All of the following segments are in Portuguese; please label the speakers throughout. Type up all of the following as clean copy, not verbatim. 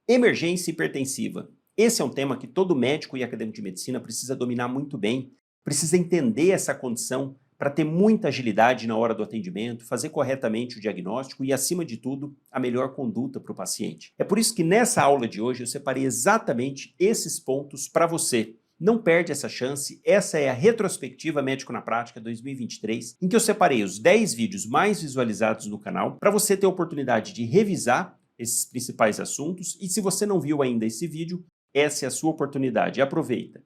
Speaker 1: Emergência hipertensiva. Esse é um tema que todo médico e acadêmico de medicina precisa dominar muito bem, precisa entender essa condição para ter muita agilidade na hora do atendimento, fazer corretamente o diagnóstico e, acima de tudo, a melhor conduta para o paciente. É por isso que nessa aula de hoje eu separei exatamente esses pontos para você. Não perde essa chance, essa é a Retrospectiva Médico na Prática 2023, em que eu separei os 10 vídeos mais visualizados no canal para você ter a oportunidade de revisar esses principais assuntos, e se você não viu ainda esse vídeo, essa é a sua oportunidade, aproveita.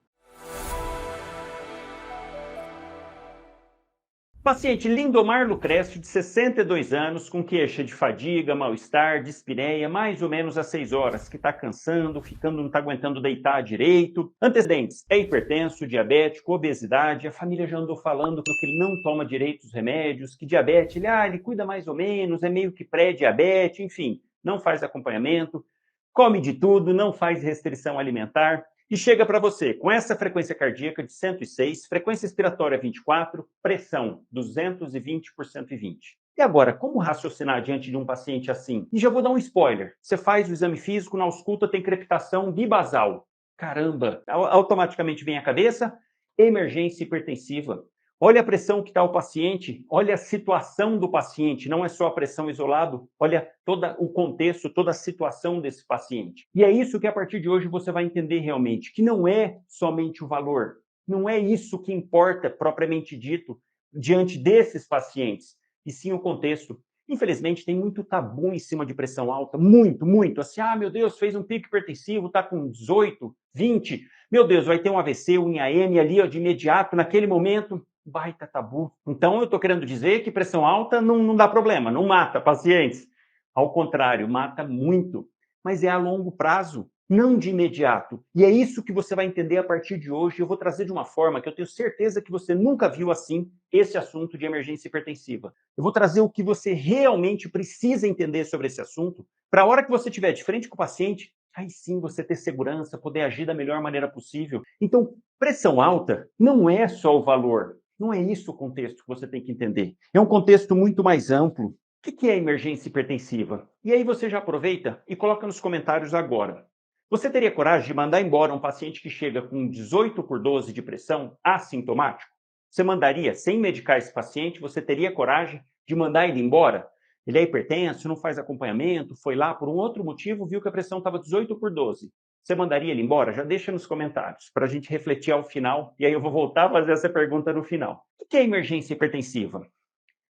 Speaker 1: Paciente Lindomar Lucrécio, de 62 anos, com queixa de fadiga, mal-estar, dispneia, mais ou menos às 6 horas, que está cansando, não está aguentando deitar direito. Antecedentes: é hipertenso, diabético, obesidade. A família já andou falando que ele não toma direito os remédios, que diabetes, ele cuida mais ou menos, é meio que pré-diabetes, enfim, não faz acompanhamento, come de tudo, não faz restrição alimentar. E chega para você com essa frequência cardíaca de 106, frequência expiratória 24, pressão 220 por 120. E agora, como raciocinar diante de um paciente assim? E já vou dar um spoiler. Você faz o exame físico, na ausculta tem crepitação bibasal. Caramba! Automaticamente vem à cabeça emergência hipertensiva. Olha a pressão que está o paciente, olha a situação do paciente, não é só a pressão isolado, olha todo o contexto, toda a situação desse paciente. E é isso que a partir de hoje você vai entender realmente, que não é somente o valor, não é isso que importa propriamente dito diante desses pacientes, e sim o contexto. Infelizmente tem muito tabu em cima de pressão alta, muito, assim, meu Deus, fez um pico hipertensivo, está com 18, 20, meu Deus, vai ter um AVC, um IAM ali, ó, de imediato, naquele momento. Baita tabu. Então, eu estou querendo dizer que pressão alta não dá problema, não mata pacientes. Ao contrário, mata muito. Mas é a longo prazo, não de imediato. E é isso que você vai entender a partir de hoje. Eu vou trazer de uma forma que eu tenho certeza que você nunca viu assim esse assunto de emergência hipertensiva. Eu vou trazer o que você realmente precisa entender sobre esse assunto, para a hora que você estiver de frente com o paciente, aí sim você ter segurança, poder agir da melhor maneira possível. Então, pressão alta não é só o valor. Não é isso o contexto que você tem que entender. É um contexto muito mais amplo. O que é emergência hipertensiva? E aí você já aproveita e coloca nos comentários agora. Você teria coragem de mandar embora um paciente que chega com 18 por 12 de pressão assintomático? Você mandaria, sem medicar esse paciente, você teria coragem de mandar ele embora? Ele é hipertenso, não faz acompanhamento, foi lá por um outro motivo, viu que a pressão estava 18 por 12. Você mandaria ele embora? Já deixa nos comentários, para a gente refletir ao final, e aí eu vou voltar a fazer essa pergunta no final. O que é emergência hipertensiva?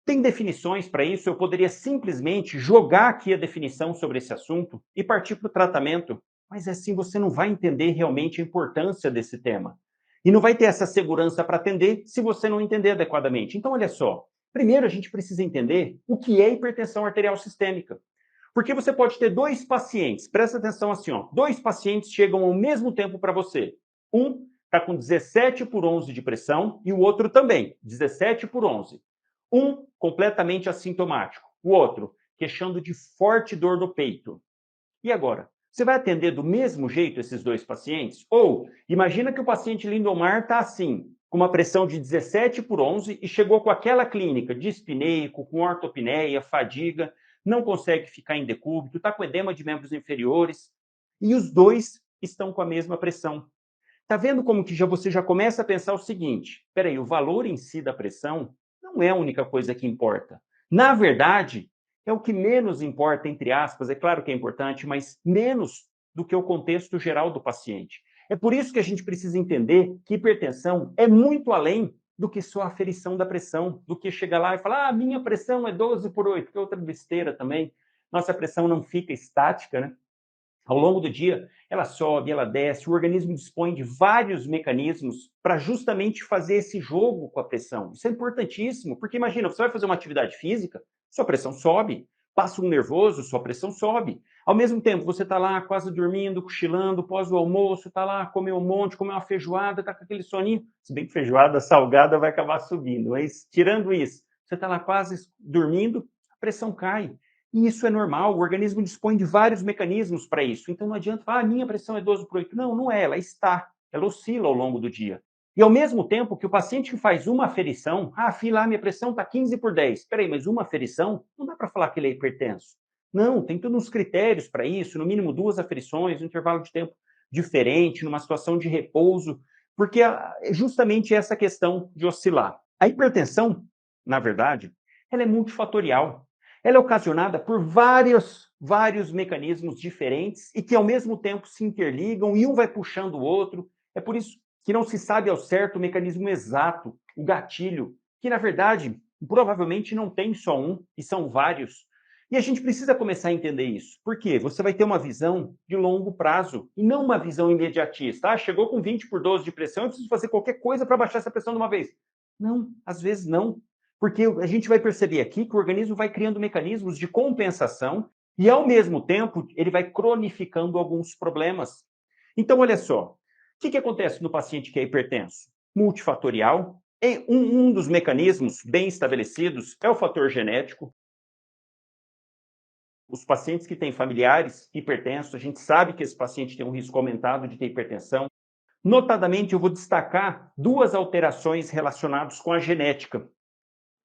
Speaker 1: Tem definições para isso? Eu poderia simplesmente jogar aqui a definição sobre esse assunto e partir para o tratamento, mas assim você não vai entender realmente a importância desse tema. E não vai ter essa segurança para atender se você não entender adequadamente. Então, olha só, primeiro a gente precisa entender o que é hipertensão arterial sistêmica. Porque você pode ter dois pacientes, presta atenção assim, ó, dois pacientes chegam ao mesmo tempo para você. Um está com 17 por 11 de pressão e o outro também, 17 por 11. Um completamente assintomático, o outro queixando de forte dor no peito. E agora? Você vai atender do mesmo jeito esses dois pacientes? Ou imagina que o paciente Lindomar está assim, com uma pressão de 17 por 11 e chegou com aquela clínica dispneico, com ortopneia, fadiga, não consegue ficar em decúbito, está com edema de membros inferiores, e os dois estão com a mesma pressão. Está vendo como que você já começa a pensar o seguinte, peraí, o valor em si da pressão não é a única coisa que importa. Na verdade, é o que menos importa, entre aspas, é claro que é importante, mas menos do que o contexto geral do paciente. É por isso que a gente precisa entender que hipertensão é muito além do que só a aferição da pressão, do que chegar lá e falar, minha pressão é 12 por 8, que é outra besteira também. Nossa pressão não fica estática, né? Ao longo do dia, ela sobe, ela desce, o organismo dispõe de vários mecanismos para justamente fazer esse jogo com a pressão. Isso é importantíssimo, porque imagina, você vai fazer uma atividade física, sua pressão sobe, passa um nervoso, sua pressão sobe. Ao mesmo tempo, você está lá quase dormindo, cochilando, pós o almoço, está lá, comeu um monte, comeu uma feijoada, está com aquele soninho. Se bem que feijoada salgada vai acabar subindo, mas tirando isso, você está lá quase dormindo, a pressão cai. E isso é normal, o organismo dispõe de vários mecanismos para isso. Então não adianta falar, minha pressão é 12 por 8. Não, não é, ela está. Ela oscila ao longo do dia. E ao mesmo tempo que o paciente que faz uma aferição, minha pressão está 15 por 10. Espera aí, mas uma aferição? Não dá para falar que ele é hipertenso. Não, tem todos uns critérios para isso, no mínimo 2 aferições, um intervalo de tempo diferente, numa situação de repouso, porque é justamente essa questão de oscilar. A hipertensão, na verdade, ela é multifatorial. Ela é ocasionada por vários mecanismos diferentes e que, ao mesmo tempo, se interligam e um vai puxando o outro. É por isso que não se sabe ao certo o mecanismo exato, o gatilho, que, na verdade, provavelmente não tem só um, e são vários. E a gente precisa começar a entender isso. Por quê? Você vai ter uma visão de longo prazo e não uma visão imediatista. Ah, chegou com 20/12 de pressão, eu preciso fazer qualquer coisa para baixar essa pressão de uma vez. Não, às vezes não. Porque a gente vai perceber aqui que o organismo vai criando mecanismos de compensação e, ao mesmo tempo, ele vai cronificando alguns problemas. Então, olha só, o que acontece no paciente que é hipertenso? Multifatorial. E um dos mecanismos bem estabelecidos é o fator genético. Os pacientes que têm familiares hipertensos, a gente sabe que esse paciente tem um risco aumentado de ter hipertensão. Notadamente, eu vou destacar 2 alterações relacionadas com a genética.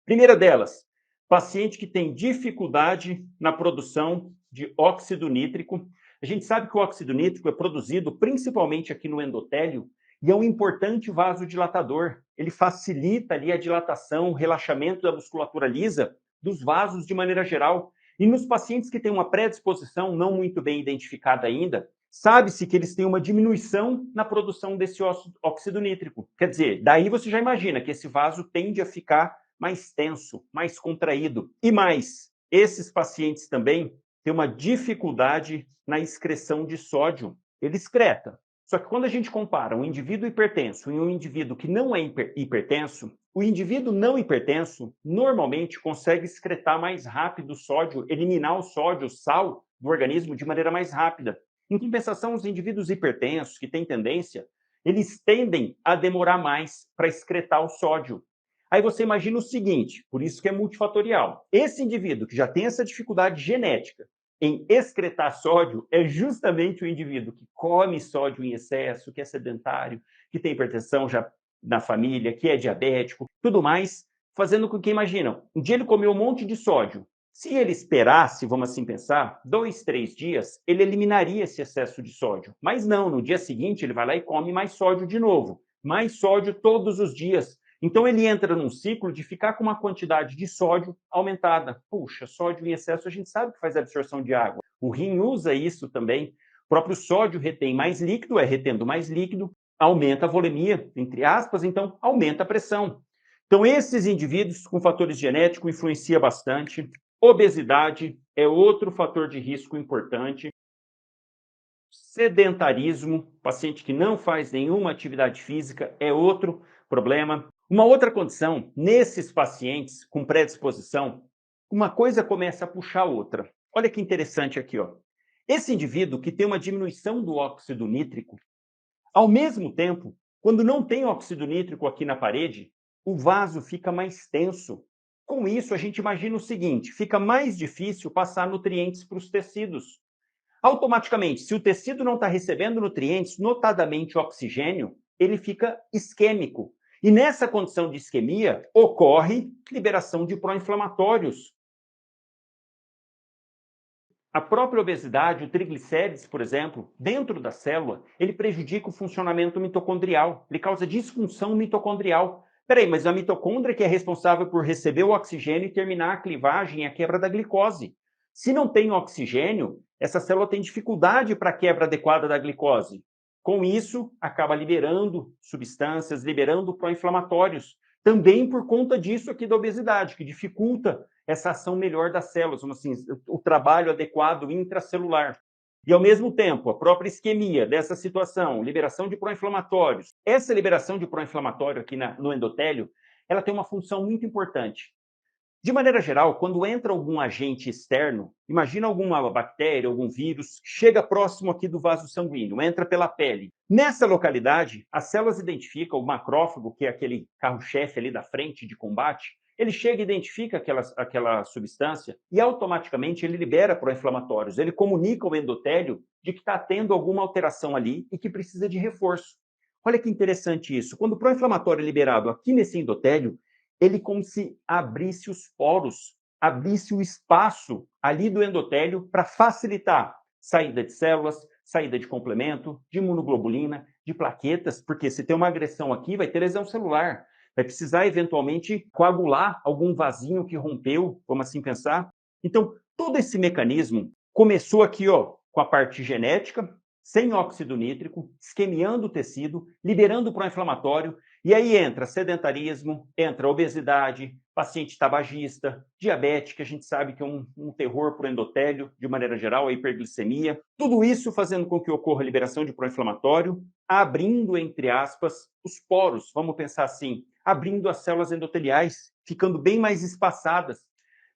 Speaker 1: Primeira delas, paciente que tem dificuldade na produção de óxido nítrico. A gente sabe que o óxido nítrico é produzido principalmente aqui no endotélio e é um importante vasodilatador. Ele facilita ali a dilatação, o relaxamento da musculatura lisa dos vasos de maneira geral. E nos pacientes que têm uma predisposição não muito bem identificada ainda, sabe-se que eles têm uma diminuição na produção desse óxido nítrico. Quer dizer, daí você já imagina que esse vaso tende a ficar mais tenso, mais contraído. E mais, esses pacientes também têm uma dificuldade na excreção de sódio. Ele excreta. Só que quando a gente compara um indivíduo hipertenso e um indivíduo que não é hipertenso, o indivíduo não hipertenso normalmente consegue excretar mais rápido o sódio, eliminar o sódio, o sal do organismo de maneira mais rápida. Em compensação, os indivíduos hipertensos que têm tendência, eles tendem a demorar mais para excretar o sódio. Aí você imagina o seguinte, por isso que é multifatorial. Esse indivíduo que já tem essa dificuldade genética em excretar sódio é justamente o indivíduo que come sódio em excesso, que é sedentário, que tem hipertensão já na família, que é diabético, tudo mais, fazendo com que, imaginam, um dia ele comeu um monte de sódio. Se ele esperasse, vamos assim pensar, 2, 3 dias, ele eliminaria esse excesso de sódio. Mas não, no dia seguinte ele vai lá e come mais sódio de novo. Mais sódio todos os dias. Então ele entra num ciclo de ficar com uma quantidade de sódio aumentada. Puxa, sódio em excesso a gente sabe que faz absorção de água. O rim usa isso também. O próprio sódio retém mais líquido, retendo mais líquido, aumenta a volemia, entre aspas, então aumenta a pressão. Então esses indivíduos com fatores genéticos influenciam bastante. Obesidade é outro fator de risco importante. Sedentarismo, paciente que não faz nenhuma atividade física, é outro problema. Uma outra condição, nesses pacientes com predisposição, uma coisa começa a puxar a outra. Olha que interessante aqui, ó. Esse indivíduo que tem uma diminuição do óxido nítrico, ao mesmo tempo, quando não tem óxido nítrico aqui na parede, o vaso fica mais tenso. Com isso, a gente imagina o seguinte, fica mais difícil passar nutrientes para os tecidos. Automaticamente, se o tecido não está recebendo nutrientes, notadamente oxigênio, ele fica isquêmico. E nessa condição de isquemia, ocorre liberação de pró-inflamatórios. A própria obesidade, o triglicérides, por exemplo, dentro da célula, ele prejudica o funcionamento mitocondrial, ele causa disfunção mitocondrial. Peraí, mas a mitocôndria que é responsável por receber o oxigênio e terminar a clivagem e a quebra da glicose. Se não tem oxigênio, essa célula tem dificuldade para a quebra adequada da glicose. Com isso, acaba liberando substâncias, liberando pró-inflamatórios. Também por conta disso aqui da obesidade, que dificulta essa ação melhor das células, assim, o trabalho adequado intracelular. E, ao mesmo tempo, a própria isquemia dessa situação, liberação de pró-inflamatórios. Essa liberação de pró-inflamatório aqui no endotélio, ela tem uma função muito importante. De maneira geral, quando entra algum agente externo, imagina alguma bactéria, algum vírus, chega próximo aqui do vaso sanguíneo, entra pela pele. Nessa localidade, as células identificam o macrófago, que é aquele carro-chefe ali da frente de combate, ele chega e identifica aquela substância e automaticamente ele libera pró-inflamatórios. Ele comunica ao endotélio de que está tendo alguma alteração ali e que precisa de reforço. Olha que interessante isso. Quando o pró-inflamatório é liberado aqui nesse endotélio, ele como se abrisse os poros abrisse o espaço ali do endotélio para facilitar saída de células, saída de complemento, de imunoglobulina, de plaquetas, porque se tem uma agressão aqui, vai ter lesão celular, vai precisar eventualmente coagular algum vasinho que rompeu, vamos assim pensar. Então, todo esse mecanismo começou aqui, ó, com a parte genética, sem óxido nítrico, esquemiando o tecido, liberando o pró-inflamatório, e aí entra sedentarismo, entra obesidade, paciente tabagista, diabética, a gente sabe que é um terror para o endotélio, de maneira geral, a hiperglicemia. Tudo isso fazendo com que ocorra a liberação de pró-inflamatório, abrindo, entre aspas, os poros, vamos pensar assim, abrindo as células endoteliais, ficando bem mais espaçadas.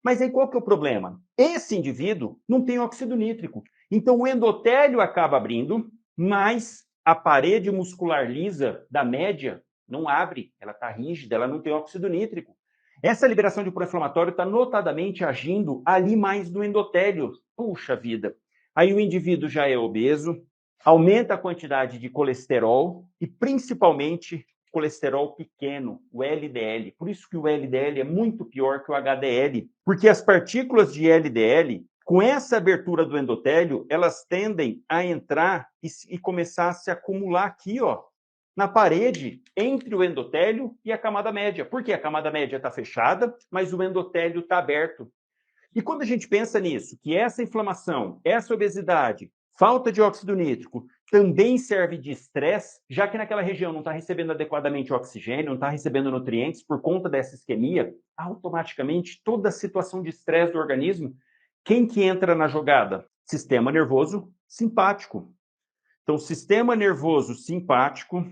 Speaker 1: Mas aí qual que é o problema? Esse indivíduo não tem óxido nítrico. Então o endotélio acaba abrindo, mas a parede muscular lisa da média não abre, ela está rígida, ela não tem óxido nítrico. Essa liberação de pró-inflamatório está notadamente agindo ali mais no endotélio. Puxa vida! Aí o indivíduo já é obeso, aumenta a quantidade de colesterol e principalmente colesterol pequeno, o LDL. Por isso que o LDL é muito pior que o HDL, porque as partículas de LDL, com essa abertura do endotélio, elas tendem a entrar e começar a se acumular aqui, ó, na parede entre o endotélio e a camada média. Porque a camada média está fechada, mas o endotélio está aberto. E quando a gente pensa nisso, que essa inflamação, essa obesidade, falta de óxido nítrico, também serve de estresse, já que naquela região não está recebendo adequadamente oxigênio, não está recebendo nutrientes por conta dessa isquemia, automaticamente toda a situação de estresse do organismo, quem que entra na jogada? Sistema nervoso simpático. Então, o sistema nervoso simpático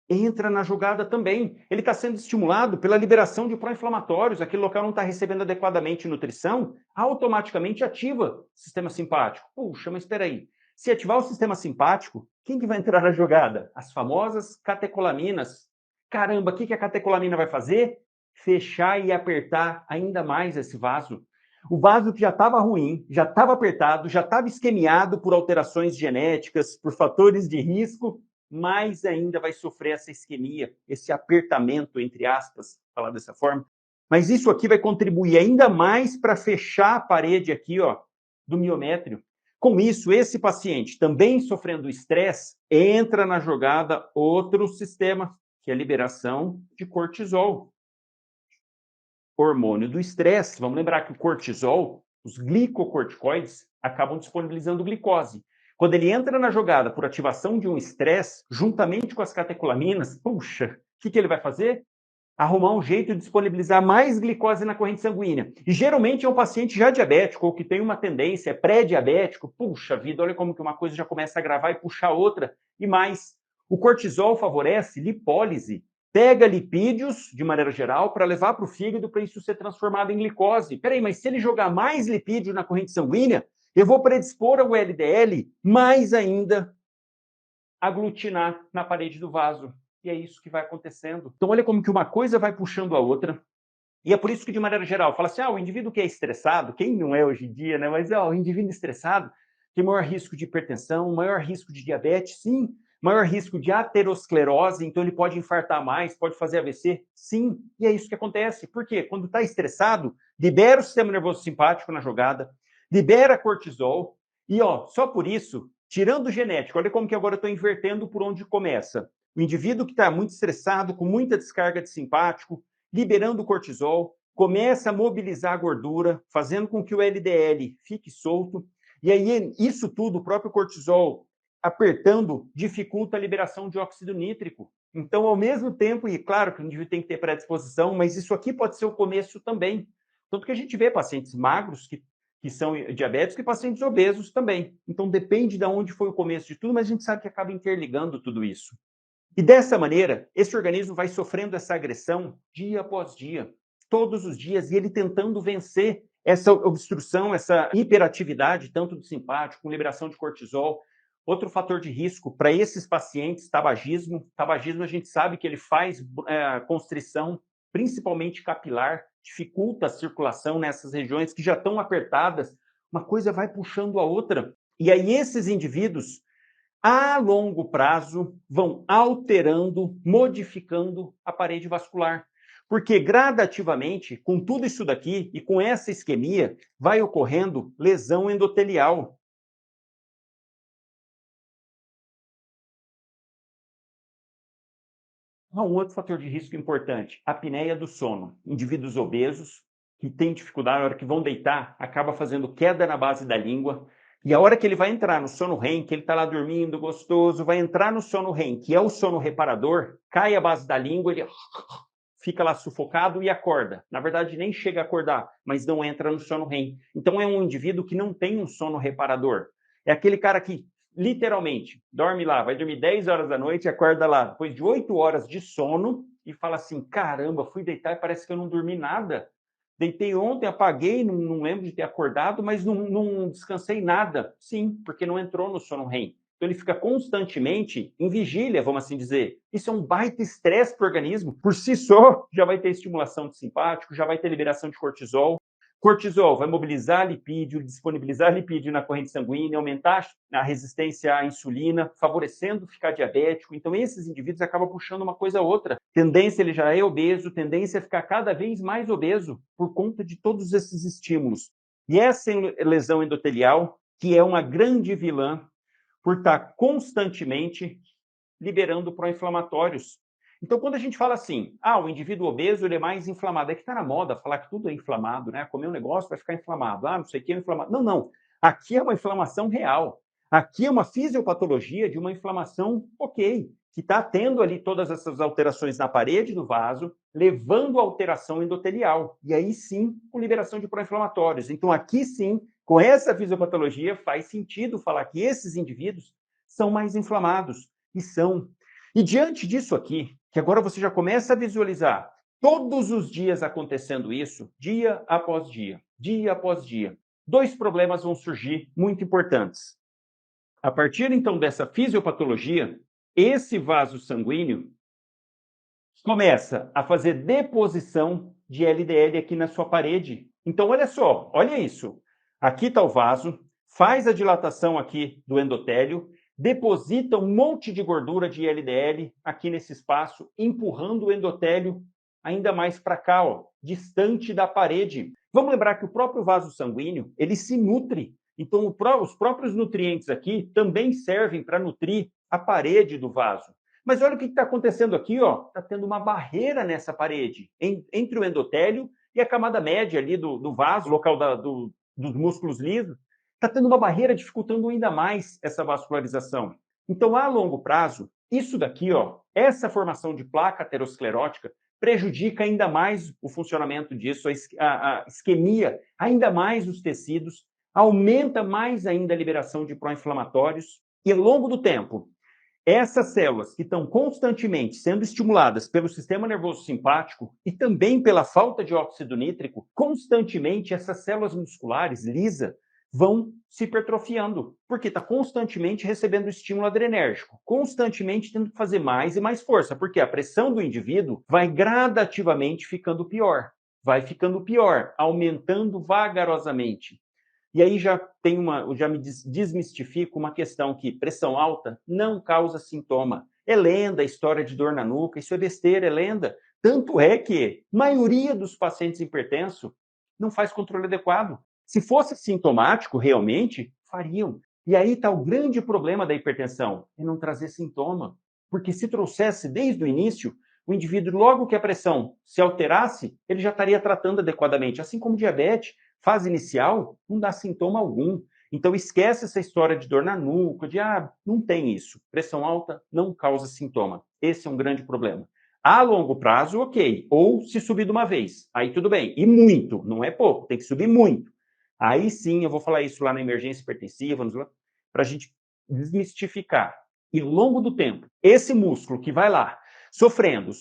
Speaker 1: entra na jogada também. Ele está sendo estimulado pela liberação de pró-inflamatórios, aquele local não está recebendo adequadamente nutrição, automaticamente ativa o sistema simpático. Puxa, mas espera aí. Se ativar o sistema simpático, quem que vai entrar na jogada? As famosas catecolaminas. Caramba, o que a catecolamina vai fazer? Fechar e apertar ainda mais esse vaso. O vaso que já estava ruim, já estava apertado, já estava isquemiado por alterações genéticas, por fatores de risco, mais ainda vai sofrer essa isquemia, esse apertamento, entre aspas, falar dessa forma. Mas isso aqui vai contribuir ainda mais para fechar a parede aqui, ó, do miométrio. Com isso, esse paciente, também sofrendo estresse, entra na jogada outro sistema, que é a liberação de cortisol, hormônio do estresse. Vamos lembrar que o cortisol, os glicocorticoides, acabam disponibilizando glicose. Quando ele entra na jogada por ativação de um estresse, juntamente com as catecolaminas, puxa, o que ele vai fazer? Arrumar um jeito de disponibilizar mais glicose na corrente sanguínea. E geralmente é um paciente já diabético ou que tem uma tendência, é pré-diabético. Puxa vida, olha como que uma coisa já começa a agravar e puxar outra. E mais, o cortisol favorece lipólise, pega lipídios, de maneira geral, para levar para o fígado para isso ser transformado em glicose. Peraí, mas se ele jogar mais lipídio na corrente sanguínea, eu vou predispor ao LDL mais ainda aglutinar na parede do vaso. E é isso que vai acontecendo. Então, olha como que uma coisa vai puxando a outra. E é por isso que, de maneira geral, fala assim, o indivíduo que é estressado, quem não é hoje em dia, né? Mas, o indivíduo estressado tem maior risco de hipertensão, maior risco de diabetes, sim. Maior risco de aterosclerose, então ele pode infartar mais, pode fazer AVC, sim. E é isso que acontece. Por quê? Quando está estressado, libera o sistema nervoso simpático na jogada, libera cortisol, e, só por isso, tirando o genético, olha como que agora eu estou invertendo por onde começa. O indivíduo que está muito estressado, com muita descarga de simpático, liberando o cortisol, começa a mobilizar a gordura, fazendo com que o LDL fique solto, e aí isso tudo, o próprio cortisol apertando, dificulta a liberação de óxido nítrico. Então, ao mesmo tempo, e claro que o indivíduo tem que ter predisposição, mas isso aqui pode ser o começo também. Tanto que a gente vê pacientes magros que são diabéticos e pacientes obesos também. Então, depende de onde foi o começo de tudo, mas a gente sabe que acaba interligando tudo isso. E dessa maneira, esse organismo vai sofrendo essa agressão dia após dia, todos os dias, e ele tentando vencer essa obstrução, essa hiperatividade, tanto do simpático, com liberação de cortisol. Outro fator de risco para esses pacientes, tabagismo. Tabagismo a gente sabe que ele faz constrição, principalmente capilar, dificulta a circulação nessas regiões que já estão apertadas. Uma coisa vai puxando a outra. E aí esses indivíduos, a longo prazo, vão alterando, modificando a parede vascular. Porque gradativamente, com tudo isso daqui e com essa isquemia, vai ocorrendo lesão endotelial. Um outro fator de risco importante, a apneia do sono. Indivíduos obesos que têm dificuldade, na hora que vão deitar, acaba fazendo queda na base da língua, e a hora que ele vai entrar no sono REM, que ele está lá dormindo, gostoso, vai entrar no sono REM, que é o sono reparador, cai a base da língua, ele fica lá sufocado e acorda. Na verdade, nem chega a acordar, mas não entra no sono REM. Então, é um indivíduo que não tem um sono reparador. É aquele cara que, literalmente, dorme lá, vai dormir 10 horas da noite e acorda lá depois de 8 horas de sono e fala assim, caramba, fui deitar e parece que eu não dormi nada. Deitei ontem, apaguei, não lembro de ter acordado, mas não descansei nada. Sim, porque não entrou no sono REM. Então ele fica constantemente em vigília, vamos assim dizer. Isso é um baita estresse para o organismo. Por si só, já vai ter estimulação de simpático, já vai ter liberação de cortisol. Cortisol vai mobilizar lipídio, disponibilizar lipídio na corrente sanguínea, aumentar a resistência à insulina, favorecendo ficar diabético. Então, esses indivíduos acabam puxando uma coisa a outra. Tendência, ele já é obeso, tendência a ficar cada vez mais obeso por conta de todos esses estímulos. E essa lesão endotelial, que é uma grande vilã por estar constantemente liberando pró-inflamatórios. Então, quando a gente fala assim, o indivíduo obeso ele é mais inflamado, é que está na moda falar que tudo é inflamado, né? Comer um negócio vai ficar inflamado, não sei o que é inflamado. Não, não. Aqui é uma inflamação real. Aqui é uma fisiopatologia de uma inflamação, ok, que está tendo ali todas essas alterações na parede do vaso, levando a alteração endotelial. E aí sim, com liberação de pró-inflamatórios. Então, aqui sim, com essa fisiopatologia, faz sentido falar que esses indivíduos são mais inflamados. E são. E diante disso aqui, que agora você já começa a visualizar todos os dias acontecendo isso, dia após dia, dois problemas vão surgir muito importantes. A partir, então, dessa fisiopatologia, esse vaso sanguíneo começa a fazer deposição de LDL aqui na sua parede. Então, olha só, olha isso. Aqui está o vaso, faz a dilatação aqui do endotélio, deposita um monte de gordura de LDL aqui nesse espaço, empurrando o endotélio ainda mais para cá, distante da parede. Vamos lembrar que o próprio vaso sanguíneo, ele se nutre. Então, os próprios nutrientes aqui também servem para nutrir a parede do vaso. Mas olha o que está acontecendo aqui, está tendo uma barreira nessa parede, entre o endotélio e a camada média ali do vaso, local dos músculos lisos. Está tendo uma barreira dificultando ainda mais essa vascularização. Então, a longo prazo, isso daqui, essa formação de placa aterosclerótica, prejudica ainda mais o funcionamento disso, a isquemia, ainda mais os tecidos, aumenta mais ainda a liberação de pró-inflamatórios e, ao longo do tempo, essas células que estão constantemente sendo estimuladas pelo sistema nervoso simpático e também pela falta de óxido nítrico, constantemente essas células musculares lisas vão se hipertrofiando, porque está constantemente recebendo estímulo adrenérgico, constantemente tendo que fazer mais e mais força, porque a pressão do indivíduo vai gradativamente ficando pior, aumentando vagarosamente. E aí já me desmistifico uma questão que pressão alta não causa sintoma. É lenda a história de dor na nuca, isso é besteira, é lenda. Tanto é que a maioria dos pacientes hipertensos não faz controle adequado. Se fosse sintomático, realmente, fariam. E aí está o grande problema da hipertensão, é não trazer sintoma. Porque se trouxesse desde o início, o indivíduo, logo que a pressão se alterasse, ele já estaria tratando adequadamente. Assim como diabetes, fase inicial, não dá sintoma algum. Então, esquece essa história de dor na nuca, não tem isso. Pressão alta não causa sintoma. Esse é um grande problema. A longo prazo, ok. Ou se subir de uma vez, aí tudo bem. E muito, não é pouco, tem que subir muito. Aí sim, eu vou falar isso lá na emergência hipertensiva, para a gente desmistificar. E ao longo do tempo, esse músculo que vai lá, sofrendo,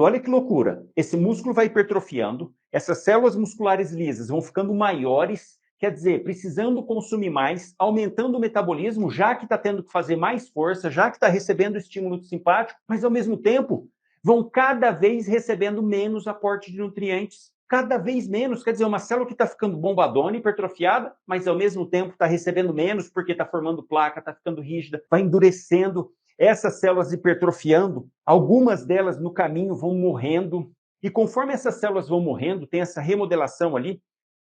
Speaker 1: olha que loucura, esse músculo vai hipertrofiando, essas células musculares lisas vão ficando maiores, quer dizer, precisando consumir mais, aumentando o metabolismo, já que está tendo que fazer mais força, já que está recebendo estímulo simpático, mas ao mesmo tempo vão cada vez recebendo menos aporte de nutrientes. Cada vez menos, quer dizer, uma célula que está ficando bombadona, hipertrofiada, mas ao mesmo tempo está recebendo menos porque está formando placa, está ficando rígida, vai endurecendo, essas células hipertrofiando, algumas delas no caminho vão morrendo. E conforme essas células vão morrendo, tem essa remodelação ali,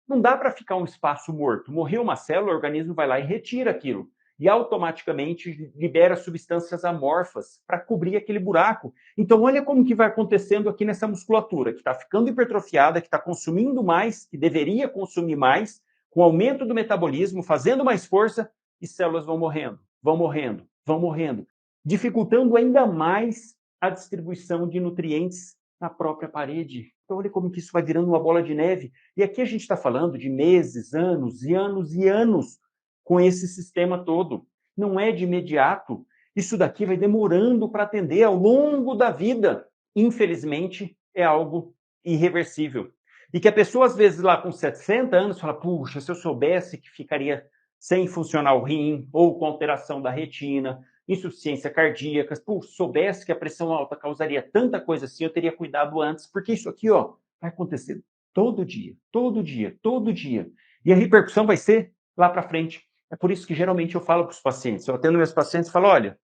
Speaker 1: não dá para ficar um espaço morto. Morreu uma célula, o organismo vai lá e retira aquilo. E automaticamente libera substâncias amorfas para cobrir aquele buraco. Então, olha como que vai acontecendo aqui nessa musculatura, que está ficando hipertrofiada, que está consumindo mais, que deveria consumir mais, com aumento do metabolismo, fazendo mais força, e células vão morrendo, vão morrendo, vão morrendo, dificultando ainda mais a distribuição de nutrientes na própria parede. Então, olha como que isso vai virando uma bola de neve. E aqui a gente está falando de meses, anos e anos e anos com esse sistema todo. Não é de imediato. Isso daqui vai demorando para atender ao longo da vida. Infelizmente, é algo irreversível. E que a pessoa, às vezes, lá com 60 anos, fala, puxa, se eu soubesse que ficaria sem funcionar o rim, ou com alteração da retina, insuficiência cardíaca, puxa, soubesse que a pressão alta causaria tanta coisa assim, eu teria cuidado antes, porque isso aqui, ó, vai acontecer todo dia, todo dia, todo dia. E a repercussão vai ser lá para frente. É por isso que geralmente eu falo para os pacientes, eu atendo meus pacientes e falo, olha,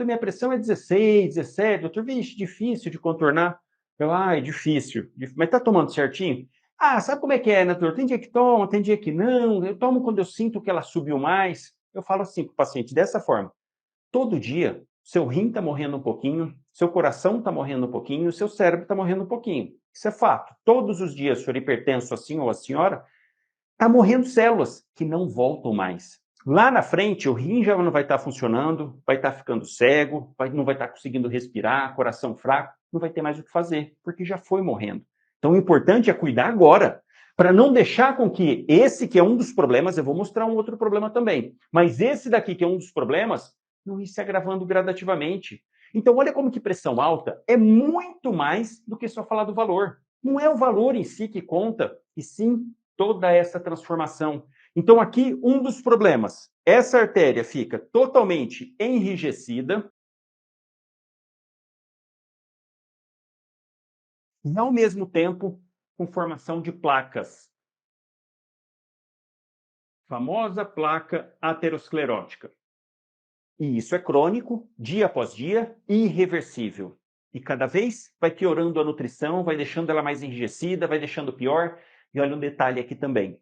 Speaker 1: minha pressão é 16, 17, doutor, vixe, difícil de contornar. Eu, é difícil, mas tá tomando certinho? Sabe como é que é, né, doutor? Tem dia que toma, tem dia que não, eu tomo quando eu sinto que ela subiu mais. Eu falo assim para o paciente, dessa forma, todo dia, seu rim está morrendo um pouquinho, seu coração está morrendo um pouquinho, seu cérebro está morrendo um pouquinho. Isso é fato. Todos os dias, o senhor hipertenso assim ou a senhora, está morrendo células que não voltam mais. Lá na frente, o rim já não vai estar funcionando, vai estar ficando cego, não vai estar conseguindo respirar, coração fraco, não vai ter mais o que fazer, porque já foi morrendo. Então, o importante é cuidar agora, para não deixar com que esse que é um dos problemas, eu vou mostrar um outro problema também, mas esse daqui que é um dos problemas, não ir se agravando gradativamente. Então, olha como que pressão alta é muito mais do que só falar do valor. Não é o valor em si que conta, e sim toda essa transformação. Então, aqui, um dos problemas. Essa artéria fica totalmente enrijecida e, ao mesmo tempo, com formação de placas. Famosa placa aterosclerótica. E isso é crônico, dia após dia, irreversível. E cada vez vai piorando a nutrição, vai deixando ela mais enrijecida, vai deixando pior. E olha um detalhe aqui também.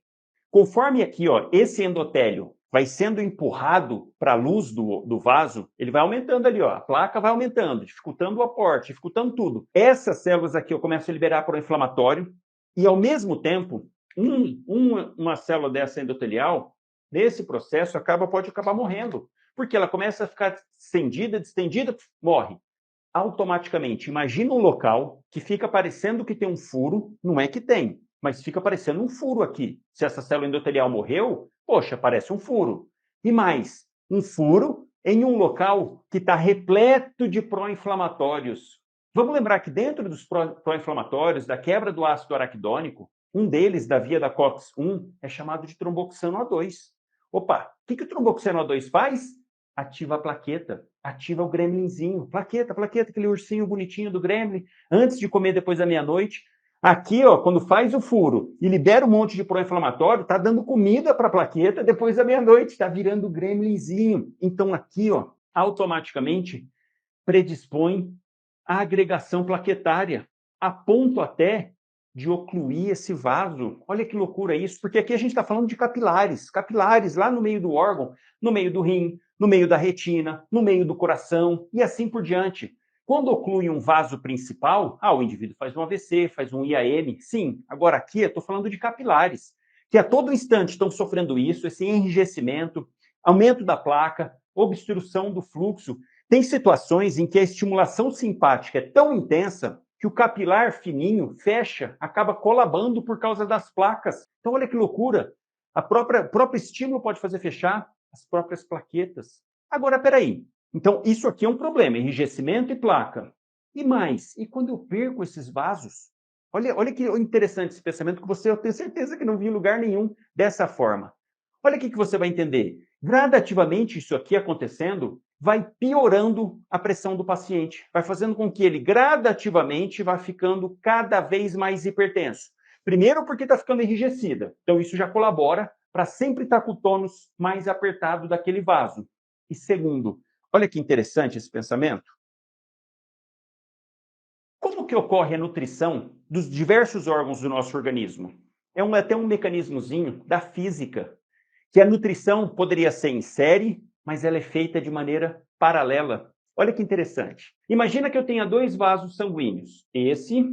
Speaker 1: Conforme aqui, ó, esse endotélio vai sendo empurrado para a luz do vaso, ele vai aumentando ali, ó, a placa vai aumentando, dificultando o aporte, dificultando tudo. Essas células aqui eu começo a liberar pró-inflamatório e, ao mesmo tempo, uma célula dessa endotelial, nesse processo, pode acabar morrendo, porque ela começa a ficar distendida, morre. Automaticamente, imagina um local que fica parecendo que tem um furo, não é que tem, mas fica parecendo um furo aqui. Se essa célula endotelial morreu, poxa, parece um furo. E mais, um furo em um local que está repleto de pró-inflamatórios. Vamos lembrar que dentro dos pró-inflamatórios, da quebra do ácido araquidônico, um deles, da via da COX-1, é chamado de tromboxano A2. Opa, o que o tromboxano A2 faz? Ativa a plaqueta, ativa o gremlinzinho. Plaqueta, aquele ursinho bonitinho do gremlin, antes de comer depois da meia-noite. Aqui, ó, quando faz o furo e libera um monte de pró-inflamatório, tá dando comida para a plaqueta depois da meia-noite, está virando gremlinzinho. Então aqui, ó, automaticamente predispõe à agregação plaquetária, a ponto até de ocluir esse vaso. Olha que loucura isso, porque aqui a gente está falando de capilares, capilares lá no meio do órgão, no meio do rim, no meio da retina, no meio do coração e assim por diante. Quando oclui um vaso principal, o indivíduo faz um AVC, faz um IAM, sim. Agora aqui eu estou falando de capilares, que a todo instante estão sofrendo isso, esse enrijecimento, aumento da placa, obstrução do fluxo. Tem situações em que a estimulação simpática é tão intensa que o capilar fininho fecha, acaba colabando por causa das placas. Então, olha que loucura. O próprio estímulo pode fazer fechar as próprias plaquetas. Agora, peraí. Então, isso aqui é um problema, enrijecimento e placa. E mais, e quando eu perco esses vasos? Olha que interessante esse pensamento que eu tenho certeza que não vi em lugar nenhum dessa forma. Olha o que você vai entender. Gradativamente, isso aqui acontecendo, vai piorando a pressão do paciente, vai fazendo com que ele gradativamente vá ficando cada vez mais hipertenso. Primeiro porque está ficando enrijecida, então isso já colabora para sempre estar com o tônus mais apertado daquele vaso. E segundo, olha que interessante esse pensamento. que ocorre a nutrição dos diversos órgãos do nosso organismo? É até um mecanismozinho da física, que a nutrição poderia ser em série, mas ela é feita de maneira paralela. Olha que interessante. Imagina que eu tenha dois vasos sanguíneos, esse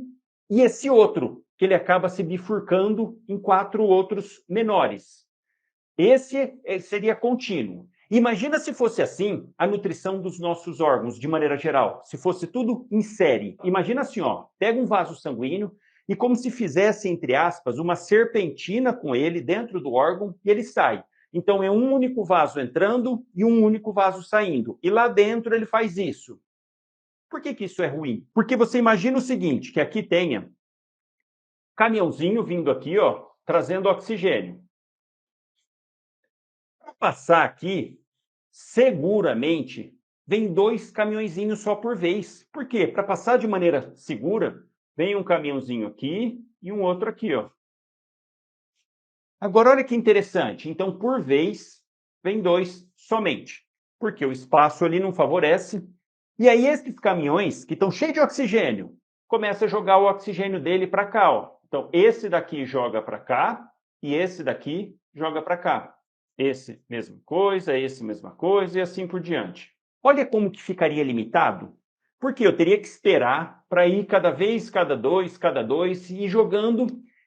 Speaker 1: e esse outro, que ele acaba se bifurcando em 4 outros menores. Esse seria contínuo. Imagina se fosse assim a nutrição dos nossos órgãos, de maneira geral, se fosse tudo em série. Imagina assim, ó, pega um vaso sanguíneo e como se fizesse, entre aspas, uma serpentina com ele dentro do órgão e ele sai. Então é um único vaso entrando e um único vaso saindo. E lá dentro ele faz isso. Por que isso é ruim? Porque você imagina o seguinte, que aqui tenha caminhãozinho vindo aqui, ó, trazendo oxigênio. Para passar aqui, seguramente, vem 2 caminhõezinhos só por vez. Por quê? Para passar de maneira segura, vem um caminhãozinho aqui e um outro aqui, ó. Agora, olha que interessante. Então, por vez, vem 2 somente, porque o espaço ali não favorece. E aí, esses caminhões, que estão cheios de oxigênio, começam a jogar o oxigênio dele para cá, ó. Então, esse daqui joga para cá e esse daqui joga para cá. Esse, mesma coisa, esse, mesma coisa, e assim por diante. Olha como que ficaria limitado. Porque eu teria que esperar para ir cada vez, cada dois, e ir jogando.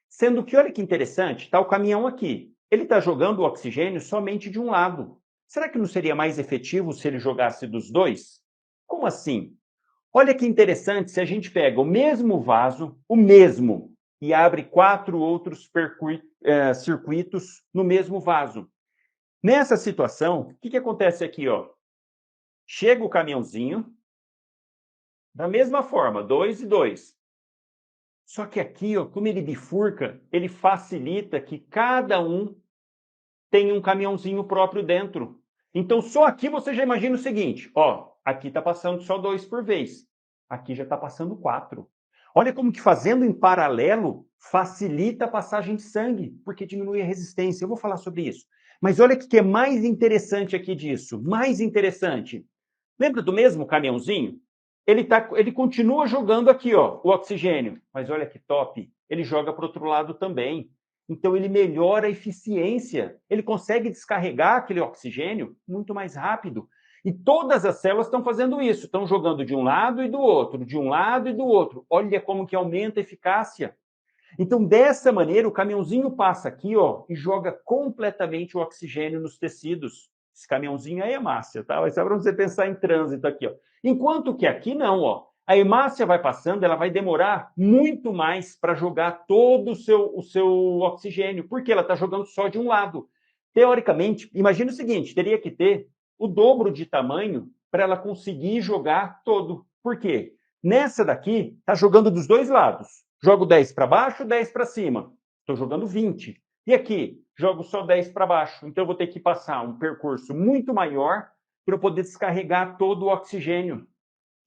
Speaker 1: Sendo que, olha que interessante, está o caminhão aqui. Ele está jogando o oxigênio somente de um lado. Será que não seria mais efetivo se ele jogasse dos dois? Como assim? Olha que interessante se a gente pega o mesmo vaso, o mesmo, e abre 4 outros circuitos no mesmo vaso. Nessa situação, o que acontece aqui, ó? Chega o caminhãozinho, da mesma forma, 2 e 2. Só que aqui, ó, como ele bifurca, ele facilita que cada um tenha um caminhãozinho próprio dentro. Então, só aqui você já imagina o seguinte, ó, aqui está passando só 2 por vez. Aqui já está passando 4. Olha como que fazendo em paralelo facilita a passagem de sangue, porque diminui a resistência. Eu vou falar sobre isso. Mas olha o que é mais interessante aqui disso. Mais interessante. Lembra do mesmo caminhãozinho? Ele continua jogando aqui, ó, o oxigênio. Mas olha que top. Ele joga para o outro lado também. Então ele melhora a eficiência. Ele consegue descarregar aquele oxigênio muito mais rápido. E todas as células estão fazendo isso. Estão jogando de um lado e do outro, de um lado e do outro. Olha como que aumenta a eficácia. Então, dessa maneira, o caminhãozinho passa aqui, ó, e joga completamente o oxigênio nos tecidos. Esse caminhãozinho é a hemácia, tá? Mas só para você pensar em trânsito aqui, ó. Enquanto que aqui não, ó. A hemácia vai passando, ela vai demorar muito mais para jogar todo o seu oxigênio, porque ela está jogando só de um lado. Teoricamente, imagina o seguinte, teria que ter o dobro de tamanho para ela conseguir jogar todo. Por quê? Nessa daqui, está jogando dos dois lados. Jogo 10 para baixo, 10 para cima. Estou jogando 20. E aqui, jogo só 10 para baixo. Então, eu vou ter que passar um percurso muito maior para eu poder descarregar todo o oxigênio.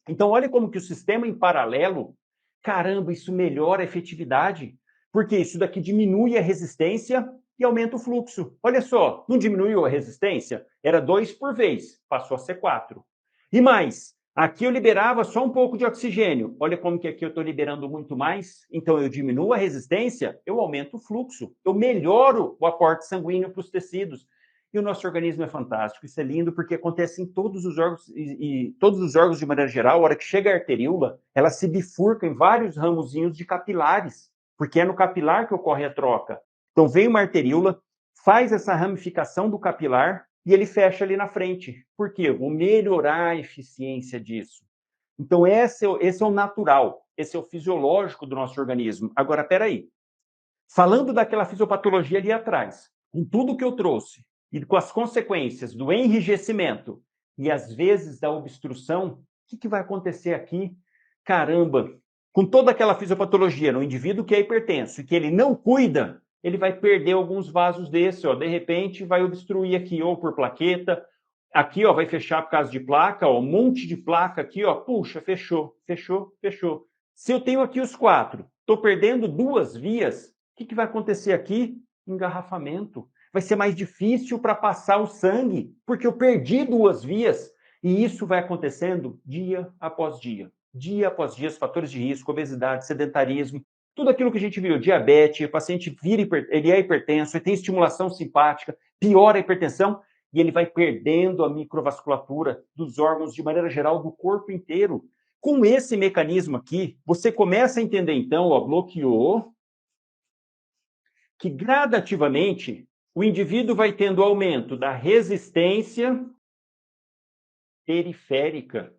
Speaker 1: Então, olha como que o sistema em paralelo, caramba, isso melhora a efetividade. Porque isso daqui diminui a resistência e aumenta o fluxo. Olha só, não diminuiu a resistência? Era 2 por vez, passou a ser 4. E mais, aqui eu liberava só um pouco de oxigênio. Olha como que aqui eu estou liberando muito mais. Então, eu diminuo a resistência, eu aumento o fluxo. Eu melhoro o aporte sanguíneo para os tecidos. E o nosso organismo é fantástico. Isso é lindo porque acontece em todos os órgãos, e todos os órgãos de maneira geral, a hora que chega a arteríola, ela se bifurca em vários ramozinhos de capilares, porque é no capilar que ocorre a troca. Então, vem uma arteríola, faz essa ramificação do capilar, e ele fecha ali na frente. Por quê? Eu vou melhorar a eficiência disso. Então, esse é o natural, esse é o fisiológico do nosso organismo. Agora, peraí. Falando daquela fisiopatologia ali atrás, com tudo que eu trouxe, e com as consequências do enrijecimento e, às vezes, da obstrução, o que vai acontecer aqui? Caramba, com toda aquela fisiopatologia no indivíduo que é hipertenso e que ele não cuida, ele vai perder alguns vasos desse, ó, de repente vai obstruir aqui, ou por plaqueta, aqui, ó, vai fechar por causa de placa, ó, um monte de placa aqui, ó, puxa, fechou, fechou, fechou. Se eu tenho aqui os 4, estou perdendo 2 vias, o que vai acontecer aqui? Engarrafamento. Vai ser mais difícil para passar o sangue, porque eu perdi 2 vias, e isso vai acontecendo dia após dia. dia após dia, os fatores de risco, obesidade, sedentarismo, tudo aquilo que a gente viu, diabetes, o paciente ele é hipertenso, ele tem estimulação simpática, piora a hipertensão e ele vai perdendo a microvasculatura dos órgãos de maneira geral do corpo inteiro. Com esse mecanismo aqui, você começa a entender então, ó, bloqueou, que gradativamente o indivíduo vai tendo aumento da resistência periférica.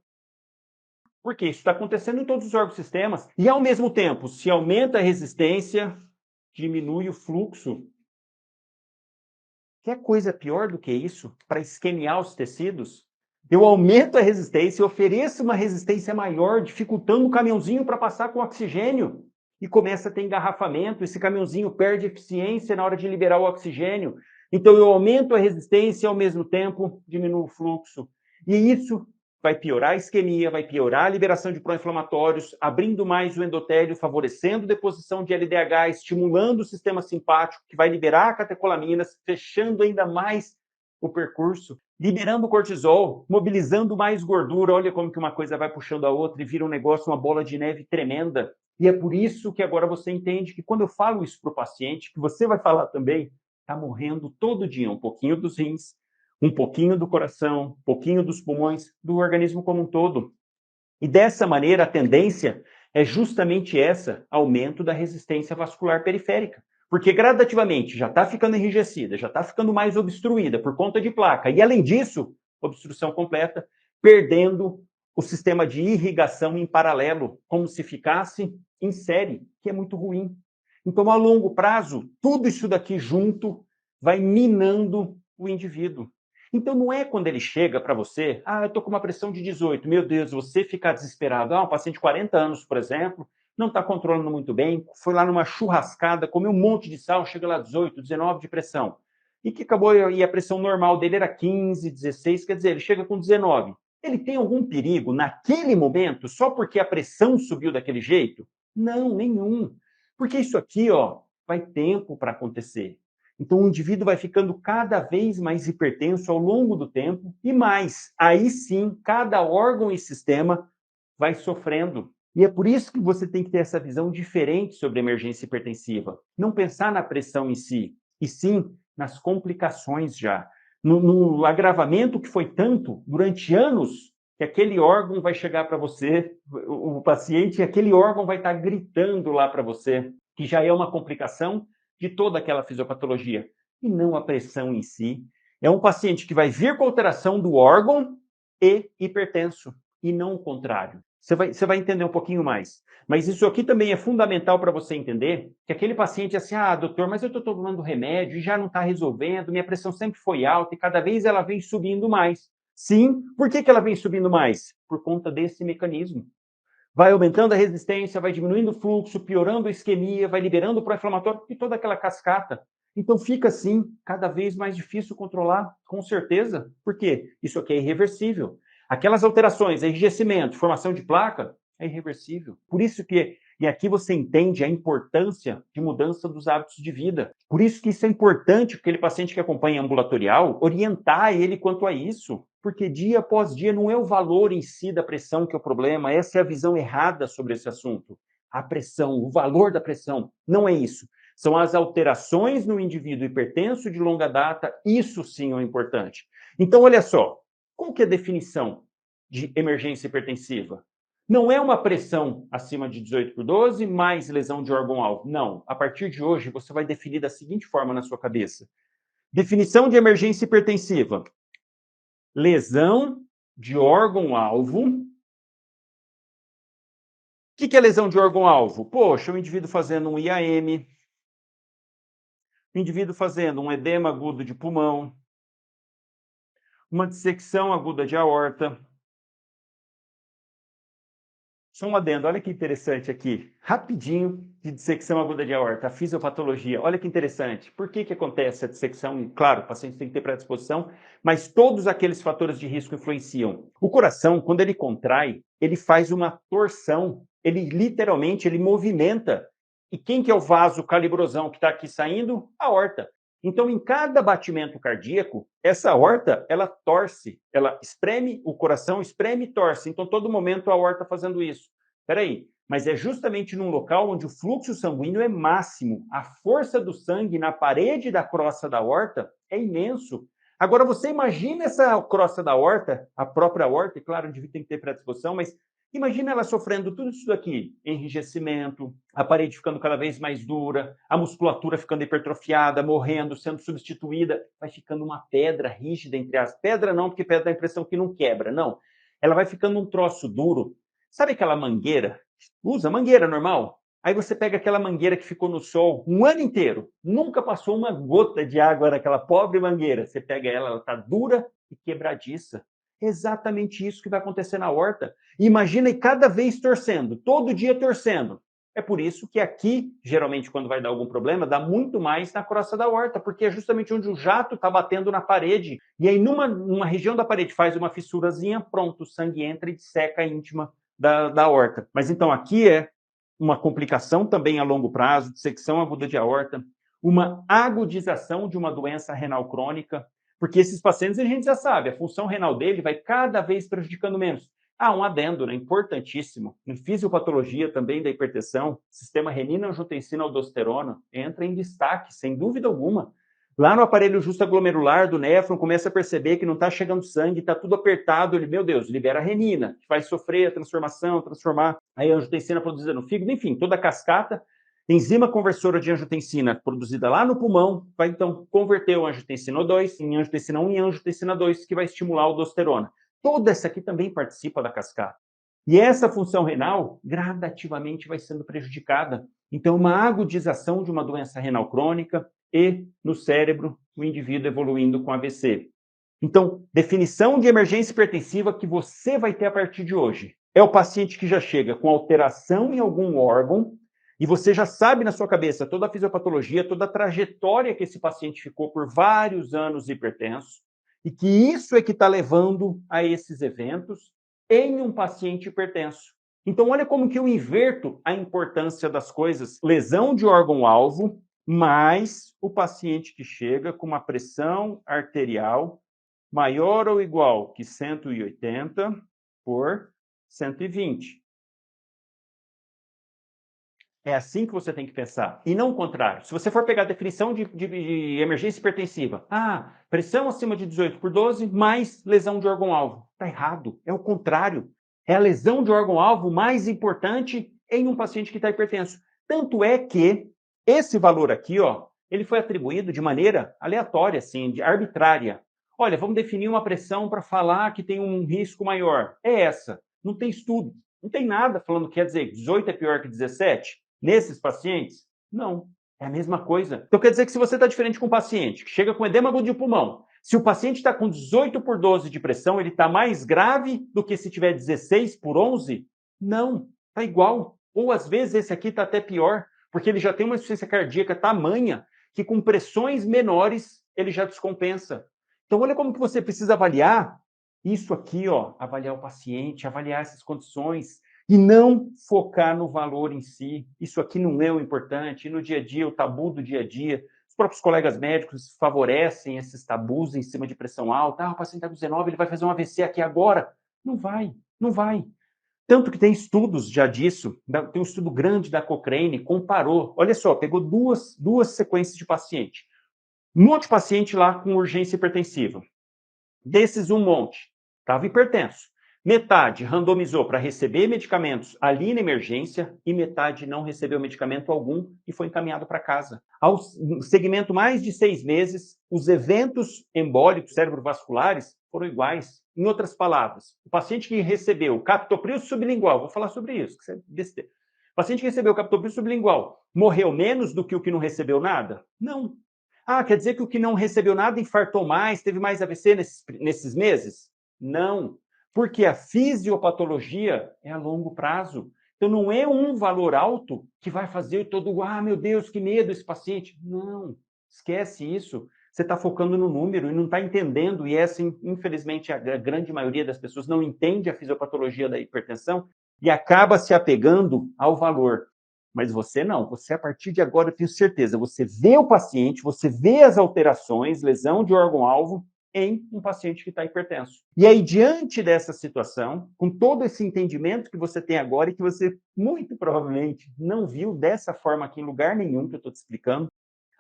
Speaker 1: Porque isso está acontecendo em todos os órgãos e sistemas. E, ao mesmo tempo, se aumenta a resistência, diminui o fluxo. Quer coisa pior do que isso para isquemiar os tecidos? Eu aumento a resistência, ofereço uma resistência maior, dificultando o caminhãozinho para passar com oxigênio. E começa a ter engarrafamento, esse caminhãozinho perde eficiência na hora de liberar o oxigênio. Então eu aumento a resistência e ao mesmo tempo diminuo o fluxo. E isso vai piorar a isquemia, vai piorar a liberação de pró-inflamatórios, abrindo mais o endotélio, favorecendo a deposição de LDH, estimulando o sistema simpático, que vai liberar catecolaminas, fechando ainda mais o percurso, liberando o cortisol, mobilizando mais gordura. Olha como que uma coisa vai puxando a outra e vira um negócio, uma bola de neve tremenda. E é por isso que agora você entende que quando eu falo isso para o paciente, que você vai falar também, está morrendo todo dia um pouquinho dos rins, um pouquinho do coração, um pouquinho dos pulmões, do organismo como um todo. E dessa maneira, a tendência é justamente essa, aumento da resistência vascular periférica. Porque gradativamente já está ficando enrijecida, já está ficando mais obstruída por conta de placa. E além disso, obstrução completa, perdendo o sistema de irrigação em paralelo, como se ficasse em série, que é muito ruim. Então, a longo prazo, tudo isso daqui junto vai minando o indivíduo. Então, não é quando ele chega para você, eu estou com uma pressão de 18, meu Deus, você ficar desesperado. Um paciente de 40 anos, por exemplo, não está controlando muito bem, foi lá numa churrascada, comeu um monte de sal, chega lá 18, 19 de pressão. E que acabou, e a pressão normal dele era 15, 16, quer dizer, ele chega com 19. Ele tem algum perigo naquele momento, só porque a pressão subiu daquele jeito? Não, nenhum. Porque isso aqui, ó, vai tempo para acontecer. Então, o indivíduo vai ficando cada vez mais hipertenso ao longo do tempo e mais. Aí sim, cada órgão e sistema vai sofrendo. E é por isso que você tem que ter essa visão diferente sobre a emergência hipertensiva. Não pensar na pressão em si, e sim nas complicações já. No agravamento que foi tanto durante anos que aquele órgão vai chegar para você, o paciente, e aquele órgão vai estar gritando lá para você, que já é uma complicação de toda aquela fisiopatologia, e não a pressão em si. É um paciente que vai vir com alteração do órgão e hipertenso, e não o contrário. Você vai entender um pouquinho mais. Mas isso aqui também é fundamental para você entender que aquele paciente é assim, doutor, mas eu estou tomando remédio e já não está resolvendo, minha pressão sempre foi alta e cada vez ela vem subindo mais. Sim, por que ela vem subindo mais? Por conta desse mecanismo. Vai aumentando a resistência, vai diminuindo o fluxo, piorando a isquemia, vai liberando o pró-inflamatório e toda aquela cascata. Então fica assim, cada vez mais difícil controlar, com certeza. Por quê? Isso aqui é irreversível. Aquelas alterações, enrijecimento, formação de placa, é irreversível. Por isso que, e aqui você entende a importância de mudança dos hábitos de vida. Por isso que isso é importante, aquele paciente que acompanha ambulatorial, orientar ele quanto a isso. Porque dia após dia não é o valor em si da pressão que é o problema, essa é a visão errada sobre esse assunto. A pressão, o valor da pressão, não é isso. São as alterações no indivíduo hipertenso de longa data, isso sim é o importante. Então, olha só, qual que é a definição de emergência hipertensiva? Não é uma pressão acima de 18/12 mais lesão de órgão-alvo. Não. A partir de hoje, você vai definir da seguinte forma na sua cabeça. Definição de emergência hipertensiva. Lesão de órgão-alvo. O que é lesão de órgão-alvo? Poxa, o indivíduo fazendo um IAM, o indivíduo fazendo um edema agudo de pulmão, uma dissecção aguda de aorta. Só um adendo, olha que interessante aqui, rapidinho, de dissecção aguda de aorta, a fisiopatologia. Olha que interessante. Por que acontece a dissecção? Claro, o paciente tem que ter predisposição, mas todos aqueles fatores de risco influenciam. O coração, quando ele contrai, ele faz uma torção, ele literalmente ele movimenta. E quem que é o vaso calibrosão que está aqui saindo? A aorta. Então, em cada batimento cardíaco, essa aorta, ela torce, ela espreme o coração, espreme e torce. Então, todo momento a aorta fazendo isso. Espera aí, mas é justamente num local onde o fluxo sanguíneo é máximo. A força do sangue na parede da crosta da aorta é imenso. Agora, você imagina essa crosta da aorta, a própria aorta, e claro, o indivíduo tem que ter predisposição, mas imagina ela sofrendo tudo isso daqui, enrijecimento, a parede ficando cada vez mais dura, a musculatura ficando hipertrofiada, morrendo, sendo substituída, vai ficando uma pedra rígida entre as pedras não, porque pedra dá a impressão que não quebra, não. Ela vai ficando um troço duro. Sabe aquela mangueira? Usa mangueira normal. Aí você pega aquela mangueira que ficou no sol um ano inteiro, nunca passou uma gota de água naquela pobre mangueira. Você pega ela, ela está dura e quebradiça. Exatamente isso que vai acontecer na horta. Imagina e cada vez torcendo, todo dia torcendo. É por isso que aqui, geralmente, quando vai dar algum problema, dá muito mais na crosta da horta, porque é justamente onde o jato está batendo na parede. E aí, numa região da parede, faz uma fissurazinha, pronto, o sangue entra e seca a íntima da horta. Mas então, aqui é uma complicação também a longo prazo, dissecção aguda de aorta, uma agudização de uma doença renal crônica, porque esses pacientes a gente já sabe, a função renal dele vai cada vez prejudicando menos. Ah, um adendo, né, importantíssimo, em fisiopatologia também da hipertensão, sistema renina-angiotensina-aldosterona entra em destaque, sem dúvida alguma. Lá no aparelho justaglomerular do néfron, começa a perceber que não está chegando sangue, está tudo apertado, ele, meu Deus, libera a renina, que vai sofrer a transformação, transformar a angiotensina produzida no fígado, enfim, toda a cascata. Enzima conversora de angiotensina produzida lá no pulmão vai então converter o angiotensina 2 em angiotensina 1 e angiotensina 2, que vai estimular a aldosterona. Toda essa aqui também participa da cascata. E essa função renal gradativamente vai sendo prejudicada. Então, uma agudização de uma doença renal crônica e no cérebro, o indivíduo evoluindo com AVC. Então, definição de emergência hipertensiva que você vai ter a partir de hoje. É o paciente que já chega com alteração em algum órgão e você já sabe na sua cabeça toda a fisiopatologia, toda a trajetória que esse paciente ficou por vários anos hipertenso e que isso é que está levando a esses eventos em um paciente hipertenso. Então, olha como que eu inverto a importância das coisas. Lesão de órgão-alvo, mais o paciente que chega com uma pressão arterial maior ou igual que 180 por 120. É assim que você tem que pensar, e não o contrário. Se você for pegar a definição de emergência hipertensiva, pressão acima de 18 por 12, mais lesão de órgão-alvo. Está errado, é o contrário. É a lesão de órgão-alvo mais importante em um paciente que está hipertenso. Tanto é que esse valor aqui, ó, ele foi atribuído de maneira aleatória, assim, arbitrária. Olha, vamos definir uma pressão para falar que tem um risco maior. É essa. Não tem estudo. Não tem nada falando que quer dizer 18 é pior que 17. Nesses pacientes? Não. É a mesma coisa. Então quer dizer que se você está diferente com um paciente que chega com edema agudo de pulmão, se o paciente está com 18 por 12 de pressão, ele está mais grave do que se tiver 16 por 11? Não. Está igual. Ou às vezes esse aqui está até pior, porque ele já tem uma insuficiência cardíaca tamanha que com pressões menores ele já descompensa. Então olha como que você precisa avaliar isso aqui, ó, avaliar o paciente, avaliar essas condições, e não focar no valor em si. Isso aqui não é o importante. E no dia a dia, o tabu do dia a dia, os próprios colegas médicos favorecem esses tabus em cima de pressão alta. O paciente está com 19, ele vai fazer um AVC aqui agora. Não vai, não vai. Tanto que tem estudos já disso, tem um estudo grande da Cochrane, comparou, olha só, pegou duas sequências de paciente. Um monte de paciente lá com urgência hipertensiva. Desses um monte, estava hipertenso. Metade randomizou para receber medicamentos ali na emergência e metade não recebeu medicamento algum e foi encaminhado para casa. Ao segmento mais de 6 meses, os eventos embólicos cerebrovasculares foram iguais. Em outras palavras, o paciente que recebeu captopril sublingual, vou falar sobre isso, que você é besteira. O paciente que recebeu captopril sublingual morreu menos do que o que não recebeu nada? Não. Quer dizer que o que não recebeu nada infartou mais, teve mais AVC nesses meses? Não. Porque a fisiopatologia é a longo prazo. Então, não é um valor alto que vai fazer todo, meu Deus, que medo esse paciente. Não, esquece isso. Você está focando no número e não está entendendo, e essa, infelizmente, a grande maioria das pessoas não entende a fisiopatologia da hipertensão e acaba se apegando ao valor. Mas você não, você a partir de agora, eu tenho certeza, você vê o paciente, você vê as alterações, lesão de órgão-alvo, em um paciente que está hipertenso. E aí, diante dessa situação, com todo esse entendimento que você tem agora e que você muito provavelmente não viu dessa forma aqui em lugar nenhum que eu estou te explicando,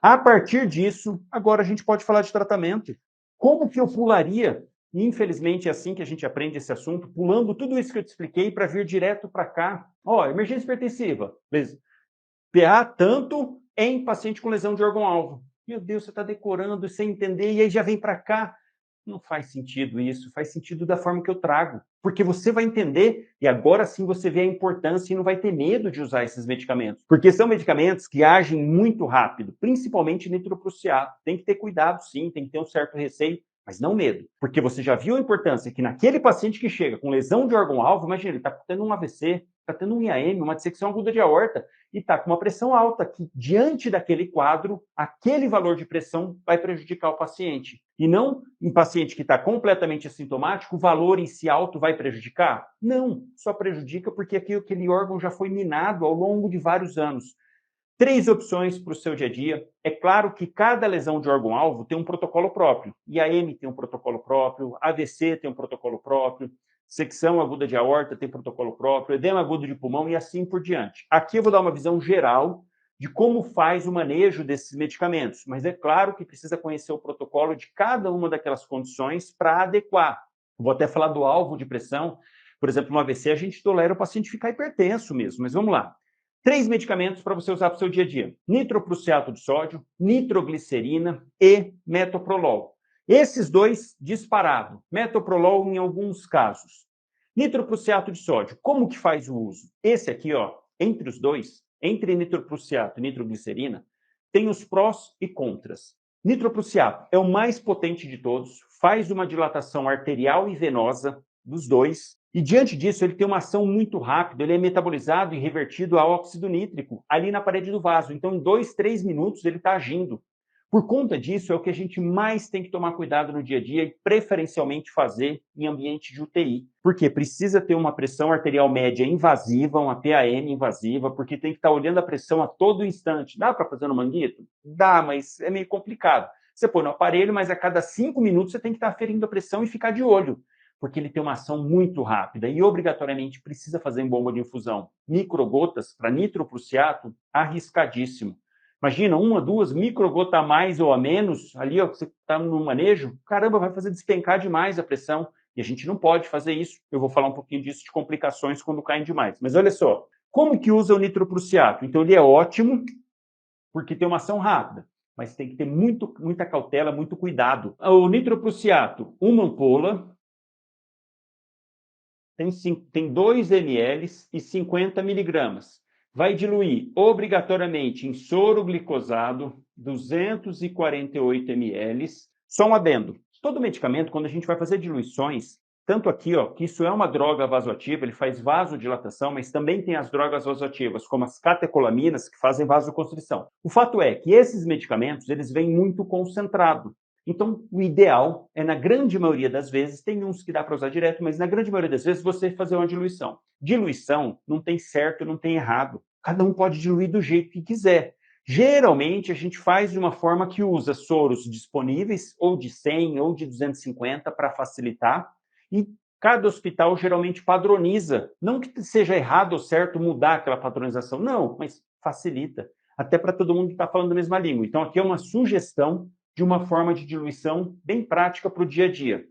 Speaker 1: a partir disso, agora a gente pode falar de tratamento. Como que eu pularia? E, infelizmente, é assim que a gente aprende esse assunto, pulando tudo isso que eu te expliquei para vir direto para cá. Ó, emergência hipertensiva, PA tanto em paciente com lesão de órgão-alvo. Meu Deus, você está decorando sem entender e aí já vem para cá. Não faz sentido isso, faz sentido da forma que eu trago. Porque você vai entender e agora sim você vê a importância e não vai ter medo de usar esses medicamentos. Porque são medicamentos que agem muito rápido, principalmente nitroprusiato. Tem que ter cuidado sim, tem que ter um certo receio, mas não medo. Porque você já viu a importância que naquele paciente que chega com lesão de órgão-alvo, imagina, ele está tendo um AVC, está tendo um IAM, uma dissecção aguda de aorta, e está com uma pressão alta, que diante daquele quadro, aquele valor de pressão vai prejudicar o paciente. E não em paciente que está completamente assintomático, o valor em si alto vai prejudicar? Não, só prejudica porque aquele órgão já foi minado ao longo de vários anos. 3 opções para o seu dia a dia. É claro que cada lesão de órgão-alvo tem um protocolo próprio. IAM tem um protocolo próprio, AVC tem um protocolo próprio, secção aguda de aorta tem protocolo próprio, edema agudo de pulmão e assim por diante. Aqui eu vou dar uma visão geral de como faz o manejo desses medicamentos, mas é claro que precisa conhecer o protocolo de cada uma daquelas condições para adequar. Vou até falar do alvo de pressão. Por exemplo, no AVC a gente tolera o paciente ficar hipertenso mesmo, mas vamos lá. 3 medicamentos para você usar para o seu dia a dia: nitroprusiato de sódio, nitroglicerina e metoprolol. Esses dois disparado, metoprolol em alguns casos. Nitroprusiato de sódio, como que faz o uso? Esse aqui, ó, entre os dois, entre nitroprusiato e nitroglicerina, tem os prós e contras. Nitroprusiato é o mais potente de todos, faz uma dilatação arterial e venosa dos dois, e diante disso ele tem uma ação muito rápida, ele é metabolizado e revertido a óxido nítrico ali na parede do vaso. Então, em 2, 3 minutos ele está agindo. Por conta disso, é o que a gente mais tem que tomar cuidado no dia a dia e preferencialmente fazer em ambiente de UTI. Porque precisa ter uma pressão arterial média invasiva, uma PAM invasiva, porque tem que estar olhando a pressão a todo instante. Dá para fazer no manguito? Dá, mas é meio complicado. Você põe no aparelho, mas a cada 5 minutos você tem que estar aferindo a pressão e ficar de olho, porque ele tem uma ação muito rápida e obrigatoriamente precisa fazer em bomba de infusão. Microgotas para nitroprusiato, arriscadíssimo. Imagina, 1, 2 microgotas a mais ou a menos, ali ó, que você está no manejo, caramba, vai fazer despencar demais a pressão. E a gente não pode fazer isso. Eu vou falar um pouquinho disso de complicações quando caem demais. Mas olha só, como que usa o nitroprusiato? Então ele é ótimo porque tem uma ação rápida, mas tem que ter muita cautela, muito cuidado. O nitroprusiato, uma ampola, tem 2 ml e 50 miligramas. Vai diluir obrigatoriamente em soro glicosado, 248 ml. Só um adendo. Todo medicamento, quando a gente vai fazer diluições, tanto aqui, ó, que isso é uma droga vasoativa, ele faz vasodilatação, mas também tem as drogas vasoativas, como as catecolaminas, que fazem vasoconstrição. O fato é que esses medicamentos, eles vêm muito concentrados. Então, o ideal é, na grande maioria das vezes, tem uns que dá para usar direto, mas na grande maioria das vezes você fazer uma diluição. Diluição não tem certo, não tem errado. Cada um pode diluir do jeito que quiser. Geralmente, a gente faz de uma forma que usa soros disponíveis, ou de 100 ou de 250 para facilitar, e cada hospital geralmente padroniza. Não que seja errado ou certo mudar aquela padronização, não, mas facilita. Até para todo mundo que está falando a mesma língua. Então, aqui é uma sugestão de uma forma de diluição bem prática para o dia a dia.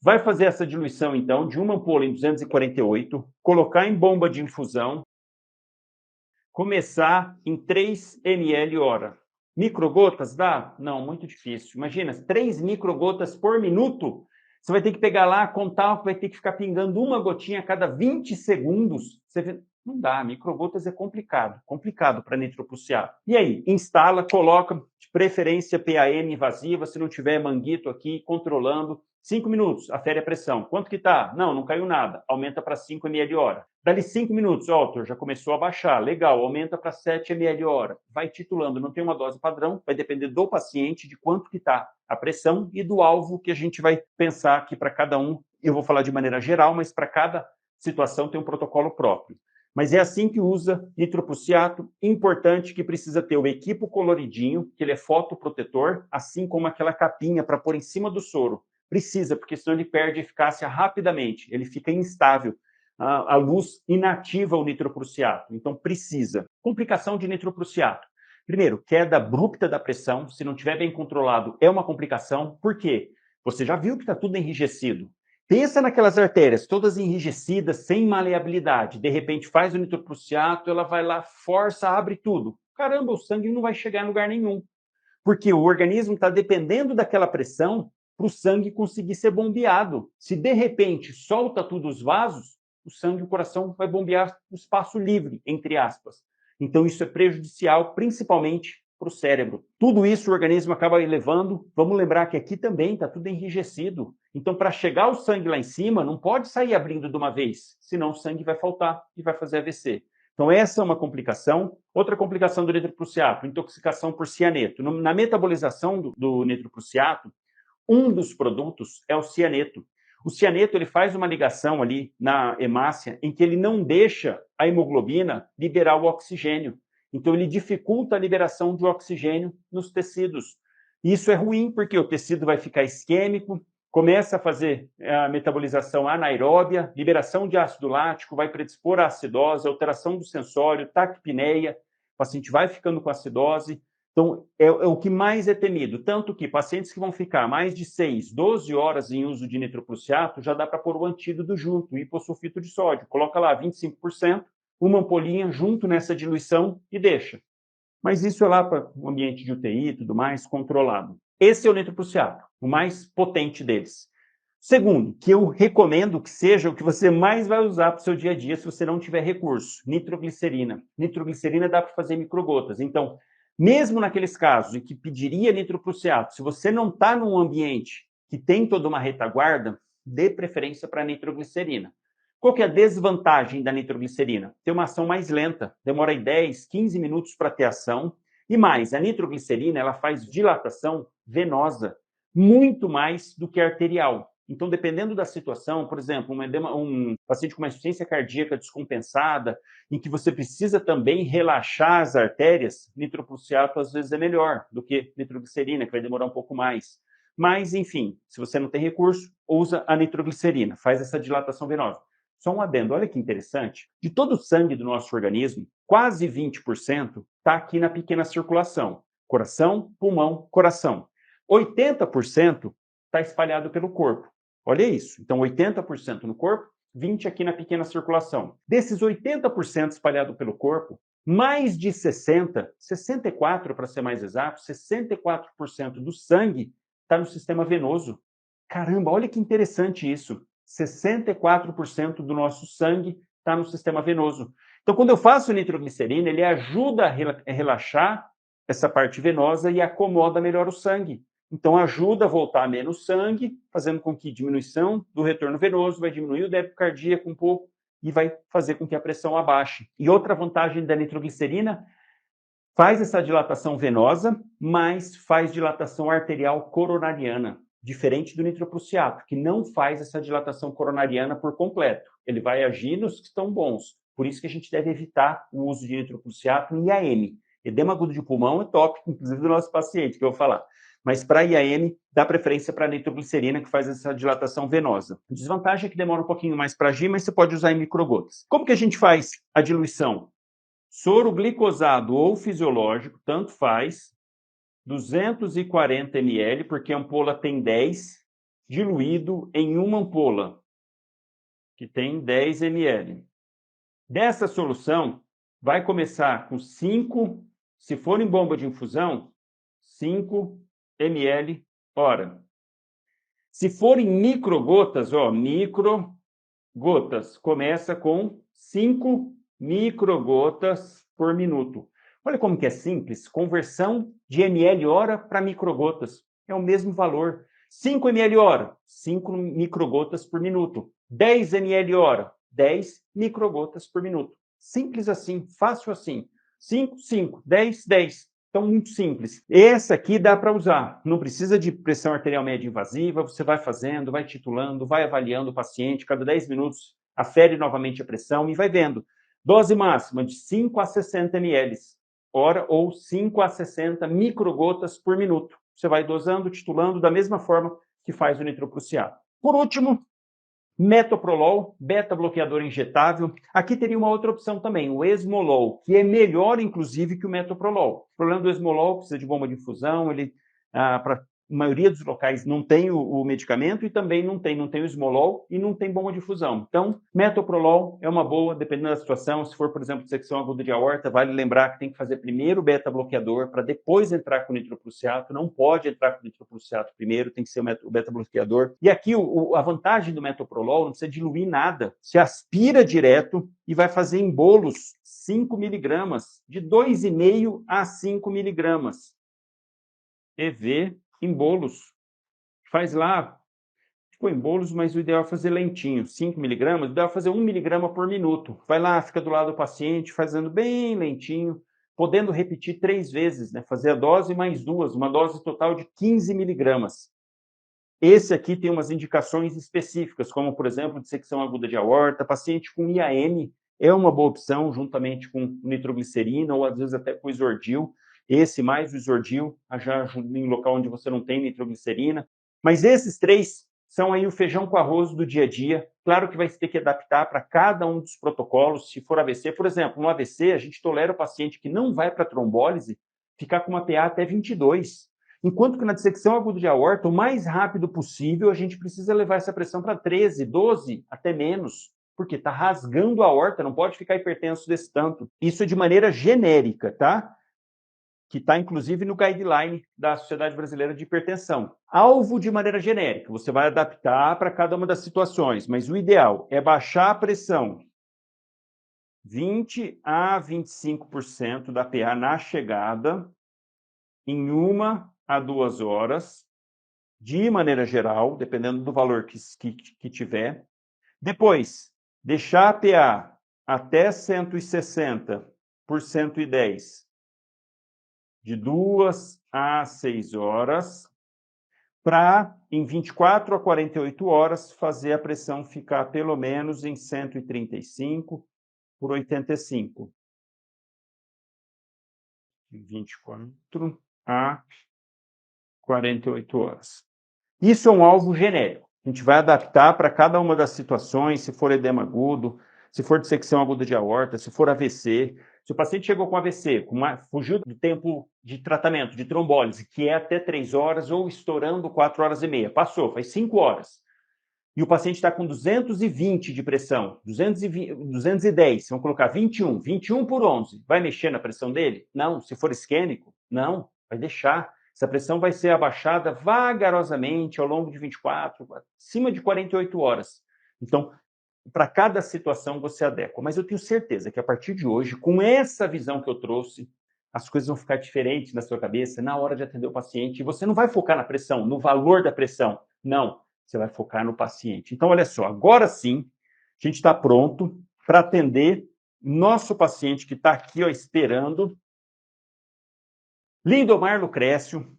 Speaker 1: Vai fazer essa diluição, então, de uma ampola em 248, colocar em bomba de infusão, começar em 3 ml hora. Microgotas dá? Não, muito difícil. Imagina, 3 microgotas por minuto. Você vai ter que pegar lá, contar, vai ter que ficar pingando uma gotinha a cada 20 segundos. Não dá, microgotas é complicado para nitroprusiato. E aí, instala, coloca, de preferência PAM invasiva, se não tiver manguito aqui, controlando. 5 minutos, afere a pressão. Quanto que tá? Não caiu nada. Aumenta para 5 ml hora. Dali 5 minutos, ó, já começou a baixar. Legal, aumenta para 7 ml hora. Vai titulando, não tem uma dose padrão, vai depender do paciente, de quanto que tá a pressão e do alvo que a gente vai pensar aqui para cada um. Eu vou falar de maneira geral, mas para cada situação tem um protocolo próprio. Mas é assim que usa nitroprussiato, importante que precisa ter o equipo coloridinho, que ele é fotoprotetor, assim como aquela capinha para pôr em cima do soro. Precisa, porque senão ele perde eficácia rapidamente, ele fica instável. A luz inativa o nitroprussiato, então precisa. Complicação de nitroprussiato. Primeiro, queda abrupta da pressão, se não estiver bem controlado, é uma complicação. Por quê? Você já viu que está tudo enrijecido. Pensa naquelas artérias todas enrijecidas, sem maleabilidade. De repente faz o nitroprussiato, ela vai lá, força, abre tudo. Caramba, o sangue não vai chegar em lugar nenhum. Porque o organismo está dependendo daquela pressão para o sangue conseguir ser bombeado. Se de repente solta tudo os vasos, o sangue e o coração vai bombear o espaço livre, entre aspas. Então isso é prejudicial, principalmente para o cérebro. Tudo isso o organismo acaba elevando. Vamos lembrar que aqui também está tudo enrijecido. Então, para chegar o sangue lá em cima, não pode sair abrindo de uma vez, senão o sangue vai faltar e vai fazer AVC. Então, essa é uma complicação. Outra complicação do nitroprussiato, intoxicação por cianeto. Na metabolização do nitroprussiato, um dos produtos é o cianeto. O cianeto ele faz uma ligação ali na hemácia em que ele não deixa a hemoglobina liberar o oxigênio. Então, ele dificulta a liberação de oxigênio nos tecidos. Isso é ruim porque o tecido vai ficar isquêmico, começa a fazer a metabolização anaeróbia, liberação de ácido lático, vai predispor à acidose, alteração do sensório, taquipneia, o paciente vai ficando com acidose. Então, é o que mais é temido, tanto que pacientes que vão ficar mais de 6, 12 horas em uso de nitroprussiato, já dá para pôr o antídoto junto, o hipossulfito de sódio. Coloca lá 25%, uma ampolinha junto nessa diluição e deixa. Mas isso é lá para o ambiente de UTI e tudo mais, controlado. Esse é o nitroprussiato, o mais potente deles. Segundo, que eu recomendo que seja o que você mais vai usar para o seu dia a dia se você não tiver recurso, nitroglicerina. Nitroglicerina dá para fazer microgotas. Então, mesmo naqueles casos em que pediria nitroprussiato, se você não está num ambiente que tem toda uma retaguarda, dê preferência para a nitroglicerina. Qual que é a desvantagem da nitroglicerina? Tem uma ação mais lenta, demora 10, 15 minutos para ter ação. E mais, a nitroglicerina ela faz dilatação venosa, muito mais do que arterial. Então, dependendo da situação, por exemplo, um paciente com uma insuficiência cardíaca descompensada, em que você precisa também relaxar as artérias, nitroprussiato às vezes é melhor do que nitroglicerina, que vai demorar um pouco mais. Mas, enfim, se você não tem recurso, usa a nitroglicerina, faz essa dilatação venosa. Só um adendo, olha que interessante. De todo o sangue do nosso organismo, quase 20% está aqui na pequena circulação. Coração, pulmão, coração. 80% está espalhado pelo corpo. Olha isso. Então, 80% no corpo, 20% aqui na pequena circulação. Desses 80% espalhado pelo corpo, mais de 60%, 64% para ser mais exato, 64% do sangue está no sistema venoso. Caramba, olha que interessante isso. 64% do nosso sangue está no sistema venoso. Então, quando eu faço nitroglicerina, ele ajuda a relaxar essa parte venosa e acomoda melhor o sangue. Então, ajuda a voltar menos sangue, fazendo com que diminuição do retorno venoso vai diminuir o débito cardíaco um pouco e vai fazer com que a pressão abaixe. E outra vantagem da nitroglicerina, faz essa dilatação venosa, mas faz dilatação arterial coronariana, diferente do nitroprussiato, que não faz essa dilatação coronariana por completo. Ele vai agir nos que estão bons. Por isso que a gente deve evitar o uso de nitroprussiato em IAM. Edema agudo de pulmão é tópico, inclusive do nosso paciente, que eu vou falar. Mas para IAM, dá preferência para a nitroglicerina, que faz essa dilatação venosa. A desvantagem é que demora um pouquinho mais para agir, mas você pode usar em microgotas. Como que a gente faz a diluição? Soro glicosado ou fisiológico, tanto faz, 240 ml, porque a ampola tem 10, diluído em uma ampola, que tem 10 ml. Dessa solução, vai começar com 5, se for em bomba de infusão, 5 ml hora. Se for em microgotas, microgotas, começa com 5 microgotas por minuto. Olha como que é simples, conversão de ml hora para microgotas. É o mesmo valor. 5 ml hora, 5 microgotas por minuto. 10 ml hora, 10 microgotas por minuto. Simples assim, fácil assim. 5, 5, 10, 10. Então, muito simples. Essa aqui dá para usar. Não precisa de pressão arterial média invasiva. Você vai fazendo, vai titulando, vai avaliando o paciente. Cada 10 minutos, afere novamente a pressão e vai vendo. Dose máxima de 5 a 60 ml, hora, ou 5 a 60 microgotas por minuto. Você vai dosando, titulando, da mesma forma que faz o nitroprusiato. Por último, metoprolol, beta-bloqueador injetável. Aqui teria uma outra opção também, o esmolol, que é melhor, inclusive, que o metoprolol. O problema do esmolol precisa de bomba de infusão, ele, para a maioria dos locais não tem o medicamento e também não tem o esmolol e não tem bomba de infusão. Então, metoprolol é uma boa, dependendo da situação. Se for, por exemplo, secção aguda de aorta, vale lembrar que tem que fazer primeiro o beta-bloqueador para depois entrar com o nitroprusiato. Não pode entrar com o nitroprusiato primeiro, tem que ser o beta-bloqueador. E aqui a vantagem do metoprolol, não precisa diluir nada. Você aspira direto e vai fazer em bolos 5 miligramas, de 2,5 a 5 miligramas. EV em bolos. Faz lá, ficou em bolos, mas o ideal é fazer lentinho, 5 miligramas, o ideal é fazer 1 miligrama por minuto. Vai lá, fica do lado do paciente, fazendo bem lentinho, podendo repetir 3 vezes, né? Fazer a dose mais 2, uma dose total de 15 miligramas. Esse aqui tem umas indicações específicas, como, por exemplo, dissecção aguda de aorta, paciente com IAM é uma boa opção, juntamente com nitroglicerina, ou às vezes até com isordil. Esse mais o isordil, já em local onde você não tem nitroglicerina. Mas esses 3 são aí o feijão com arroz do dia a dia. Claro que vai ter que adaptar para cada um dos protocolos. Se for AVC, por exemplo, no AVC, a gente tolera o paciente que não vai para trombólise ficar com uma PA até 22. Enquanto que na dissecção aguda de aorta, o mais rápido possível, a gente precisa levar essa pressão para 13, 12, até menos, porque está rasgando a aorta, não pode ficar hipertenso desse tanto. Isso é de maneira genérica, tá? Que está, inclusive, no guideline da Sociedade Brasileira de Hipertensão. Alvo de maneira genérica, você vai adaptar para cada uma das situações, mas o ideal é baixar a pressão 20 a 25% da PA na chegada, em 1 a 2 horas, de maneira geral, dependendo do valor que tiver. Depois, deixar a PA até 160 por 110, de 2 a 6 horas, para, em 24 a 48 horas, fazer a pressão ficar pelo menos em 135 por 85. De 24 a 48 horas. Isso é um alvo genérico. A gente vai adaptar para cada uma das situações, se for edema agudo, se for dissecção aguda de aorta, se for AVC. Se o paciente chegou com AVC, fugiu do tempo de tratamento, de trombólise, que é até 3 horas ou estourando 4 horas e meia, passou, faz 5 horas, e o paciente está com 220 de pressão, 210, vamos colocar 21 por 11, vai mexer na pressão dele? Não. Se for isquêmico? Não, vai deixar. Essa pressão vai ser abaixada vagarosamente ao longo de 24, acima de 48 horas. Então, para cada situação você adequa. Mas eu tenho certeza que a partir de hoje, com essa visão que eu trouxe, as coisas vão ficar diferentes na sua cabeça na hora de atender o paciente. E você não vai focar na pressão, no valor da pressão. Não, você vai focar no paciente. Então, olha só, agora sim, a gente está pronto para atender nosso paciente que está aqui, ó, esperando. Lindomar Lucrécio,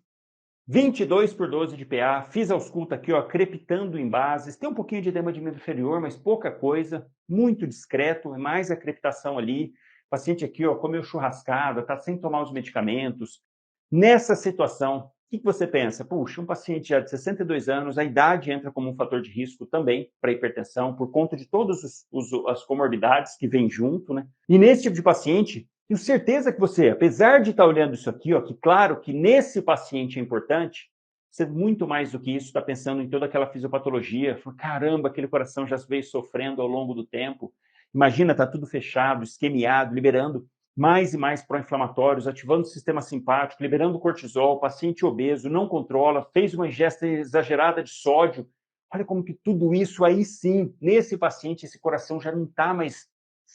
Speaker 1: 22 por 12 de PA, fiz ausculta aqui, ó, crepitando em bases, tem um pouquinho de edema de membro inferior, mas pouca coisa, muito discreto, é mais a crepitação ali. O paciente aqui, ó, comeu churrascada, está sem tomar os medicamentos. Nessa situação, o que você pensa? Puxa, um paciente já de 62 anos, a idade entra como um fator de risco também para hipertensão, por conta de todas as comorbidades que vêm junto, né? E nesse tipo de paciente, tenho certeza que você, apesar de estar olhando isso aqui, ó, que claro que nesse paciente é importante, você muito mais do que isso está pensando em toda aquela fisiopatologia. Caramba, aquele coração já veio sofrendo ao longo do tempo. Imagina, está tudo fechado, esquemiado, liberando mais e mais pró-inflamatórios, ativando o sistema simpático, liberando cortisol, paciente obeso, não controla, fez uma ingesta exagerada de sódio. Olha como que tudo isso aí sim, nesse paciente, esse coração já não está mais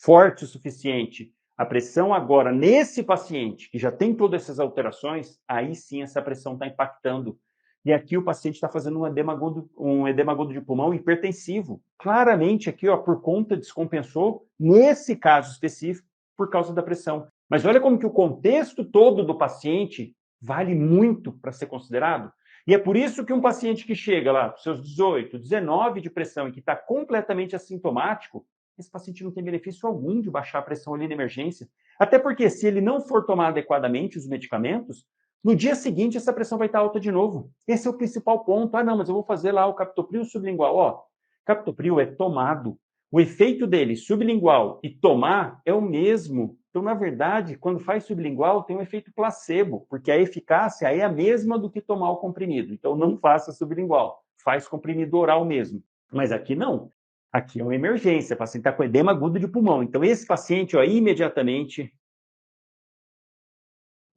Speaker 1: forte o suficiente. A pressão agora, nesse paciente, que já tem todas essas alterações, aí sim essa pressão está impactando. E aqui o paciente está fazendo um edema agudo de pulmão hipertensivo. Claramente aqui, ó, por conta, descompensou, nesse caso específico, por causa da pressão. Mas olha como que o contexto todo do paciente vale muito para ser considerado. E é por isso que um paciente que chega lá, com seus 18, 19 de pressão e que está completamente assintomático, esse paciente não tem benefício algum de baixar a pressão ali na emergência. Até porque, se ele não for tomar adequadamente os medicamentos, no dia seguinte essa pressão vai estar alta de novo. Esse é o principal ponto. Ah, não, mas eu vou fazer lá o captopril sublingual. Ó, captopril é tomado. O efeito dele, sublingual e tomar, é o mesmo. Então, na verdade, quando faz sublingual, tem um efeito placebo, porque a eficácia é a mesma do que tomar o comprimido. Então, não faça sublingual, faz comprimido oral mesmo. Mas aqui não. Aqui é uma emergência, o paciente está com edema agudo de pulmão. Então, esse paciente, ó, imediatamente,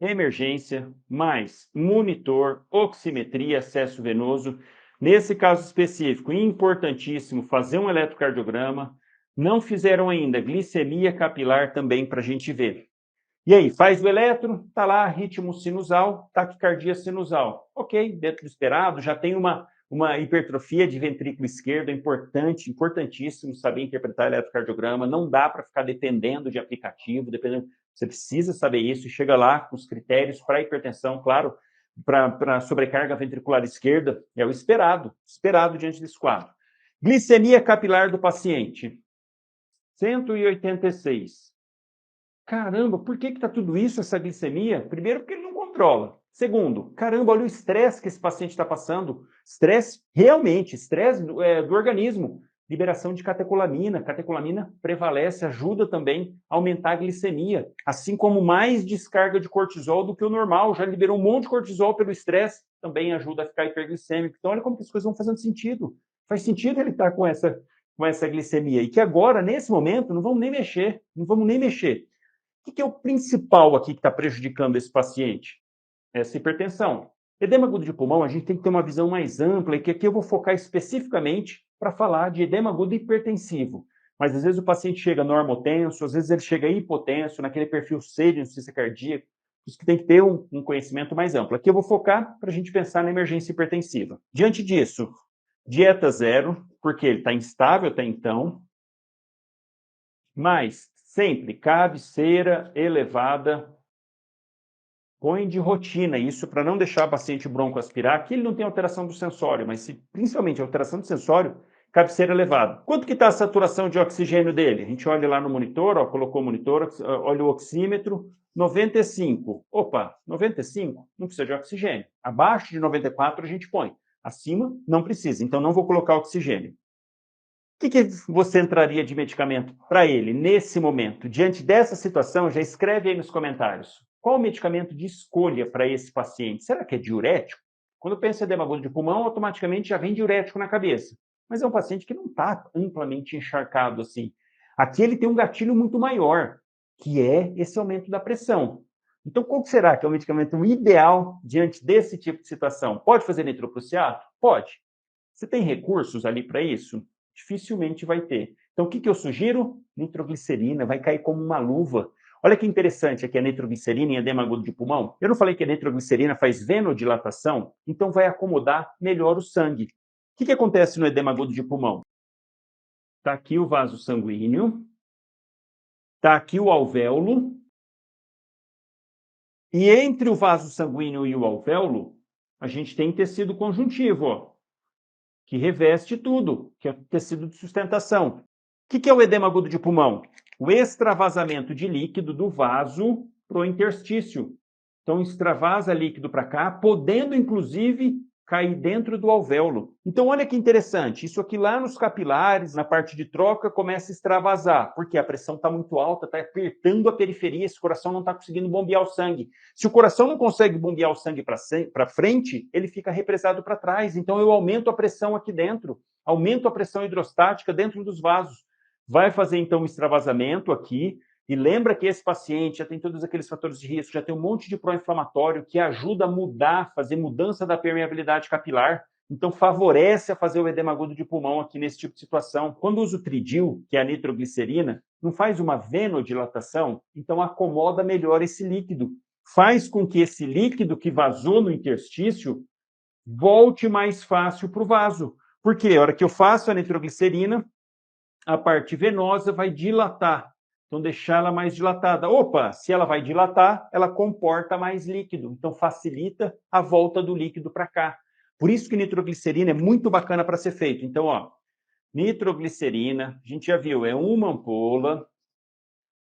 Speaker 1: emergência, mais monitor, oximetria, acesso venoso. Nesse caso específico, importantíssimo fazer um eletrocardiograma. Não fizeram ainda glicemia capilar também para a gente ver. E aí, faz o eletro, tá lá, ritmo sinusal, taquicardia sinusal. Ok, dentro do esperado, já tem uma hipertrofia de ventrículo esquerdo, é importante, importantíssimo saber interpretar eletrocardiograma, não dá para ficar dependendo de aplicativo, você precisa saber isso e chega lá com os critérios para hipertensão, claro, para sobrecarga ventricular esquerda, é o esperado diante desse quadro. Glicemia capilar do paciente, 186. Caramba, por que está tudo isso, essa glicemia? Primeiro, porque ele não controla. Segundo, caramba, olha o estresse que esse paciente está passando. Estresse, realmente, estresse do organismo. Liberação de catecolamina. Catecolamina prevalece, ajuda também a aumentar a glicemia. Assim como mais descarga de cortisol do que o normal. Já liberou um monte de cortisol pelo estresse, também ajuda a ficar hiperglicêmico. Então, olha como que as coisas vão fazendo sentido. Faz sentido ele estar com essa glicemia. E que agora, nesse momento, não vamos nem mexer. O que é o principal aqui que está prejudicando esse paciente? Essa hipertensão. Edema agudo de pulmão, a gente tem que ter uma visão mais ampla, e que aqui eu vou focar especificamente para falar de edema agudo hipertensivo. Mas às vezes o paciente chega normotenso, às vezes ele chega hipotenso, naquele perfil C de insuficiência cardíaca. Isso que tem que ter um conhecimento mais amplo. Aqui eu vou focar para a gente pensar na emergência hipertensiva. Diante disso, dieta zero, porque ele está instável até então, mas sempre cabeceira elevada, põe de rotina isso para não deixar o paciente broncoaspirar. Aqui ele não tem alteração do sensório, mas principalmente alteração do sensório, cabeceira elevada. Quanto que está a saturação de oxigênio dele? A gente olha lá no monitor, ó, colocou o monitor, olha o oxímetro, 95. Opa, 95? Não precisa de oxigênio. Abaixo de 94 a gente põe. Acima, não precisa. Então, não vou colocar oxigênio. O que você entraria de medicamento para ele nesse momento? Diante dessa situação, já escreve aí nos comentários. Qual o medicamento de escolha para esse paciente? Será que é diurético? Quando eu penso em edema agudo de pulmão, automaticamente já vem diurético na cabeça. Mas é um paciente que não está amplamente encharcado assim. Aqui ele tem um gatilho muito maior, que é esse aumento da pressão. Então, qual será que é o medicamento ideal diante desse tipo de situação? Pode fazer nitroprusiato? Pode. Você tem recursos ali para isso? Dificilmente vai ter. Então, o que eu sugiro? Nitroglicerina, vai cair como uma luva. Olha que interessante aqui a nitroglicerina em edema agudo de pulmão. Eu não falei que a nitroglicerina faz venodilatação? Então vai acomodar melhor o sangue. O que acontece no edema agudo de pulmão? Está aqui o vaso sanguíneo, está aqui o alvéolo, e entre o vaso sanguíneo e o alvéolo, a gente tem tecido conjuntivo, ó, que reveste tudo, que é o tecido de sustentação. O que é o edema agudo de pulmão? O extravasamento de líquido do vaso para o interstício. Então, extravasa líquido para cá, podendo, inclusive, cair dentro do alvéolo. Então, olha que interessante. Isso aqui lá nos capilares, na parte de troca, começa a extravasar, porque a pressão está muito alta, está apertando a periferia, esse coração não está conseguindo bombear o sangue. Se o coração não consegue bombear o sangue para frente, ele fica represado para trás. Então, eu aumento a pressão aqui dentro, aumento a pressão hidrostática dentro dos vasos. Vai fazer, então, um extravasamento aqui. E lembra que esse paciente já tem todos aqueles fatores de risco, já tem um monte de pró-inflamatório que ajuda a mudar, fazer mudança da permeabilidade capilar. Então, favorece a fazer o edema agudo de pulmão aqui nesse tipo de situação. Quando usa o tridil, que é a nitroglicerina, não faz uma venodilatação, então acomoda melhor esse líquido. Faz com que esse líquido que vazou no interstício volte mais fácil para o vaso. Porque a hora que eu faço a nitroglicerina, a parte venosa vai dilatar. Então, deixar ela mais dilatada. Opa, se ela vai dilatar, ela comporta mais líquido. Então, facilita a volta do líquido para cá. Por isso que nitroglicerina é muito bacana para ser feito. Então, ó, nitroglicerina, a gente já viu, é uma ampola,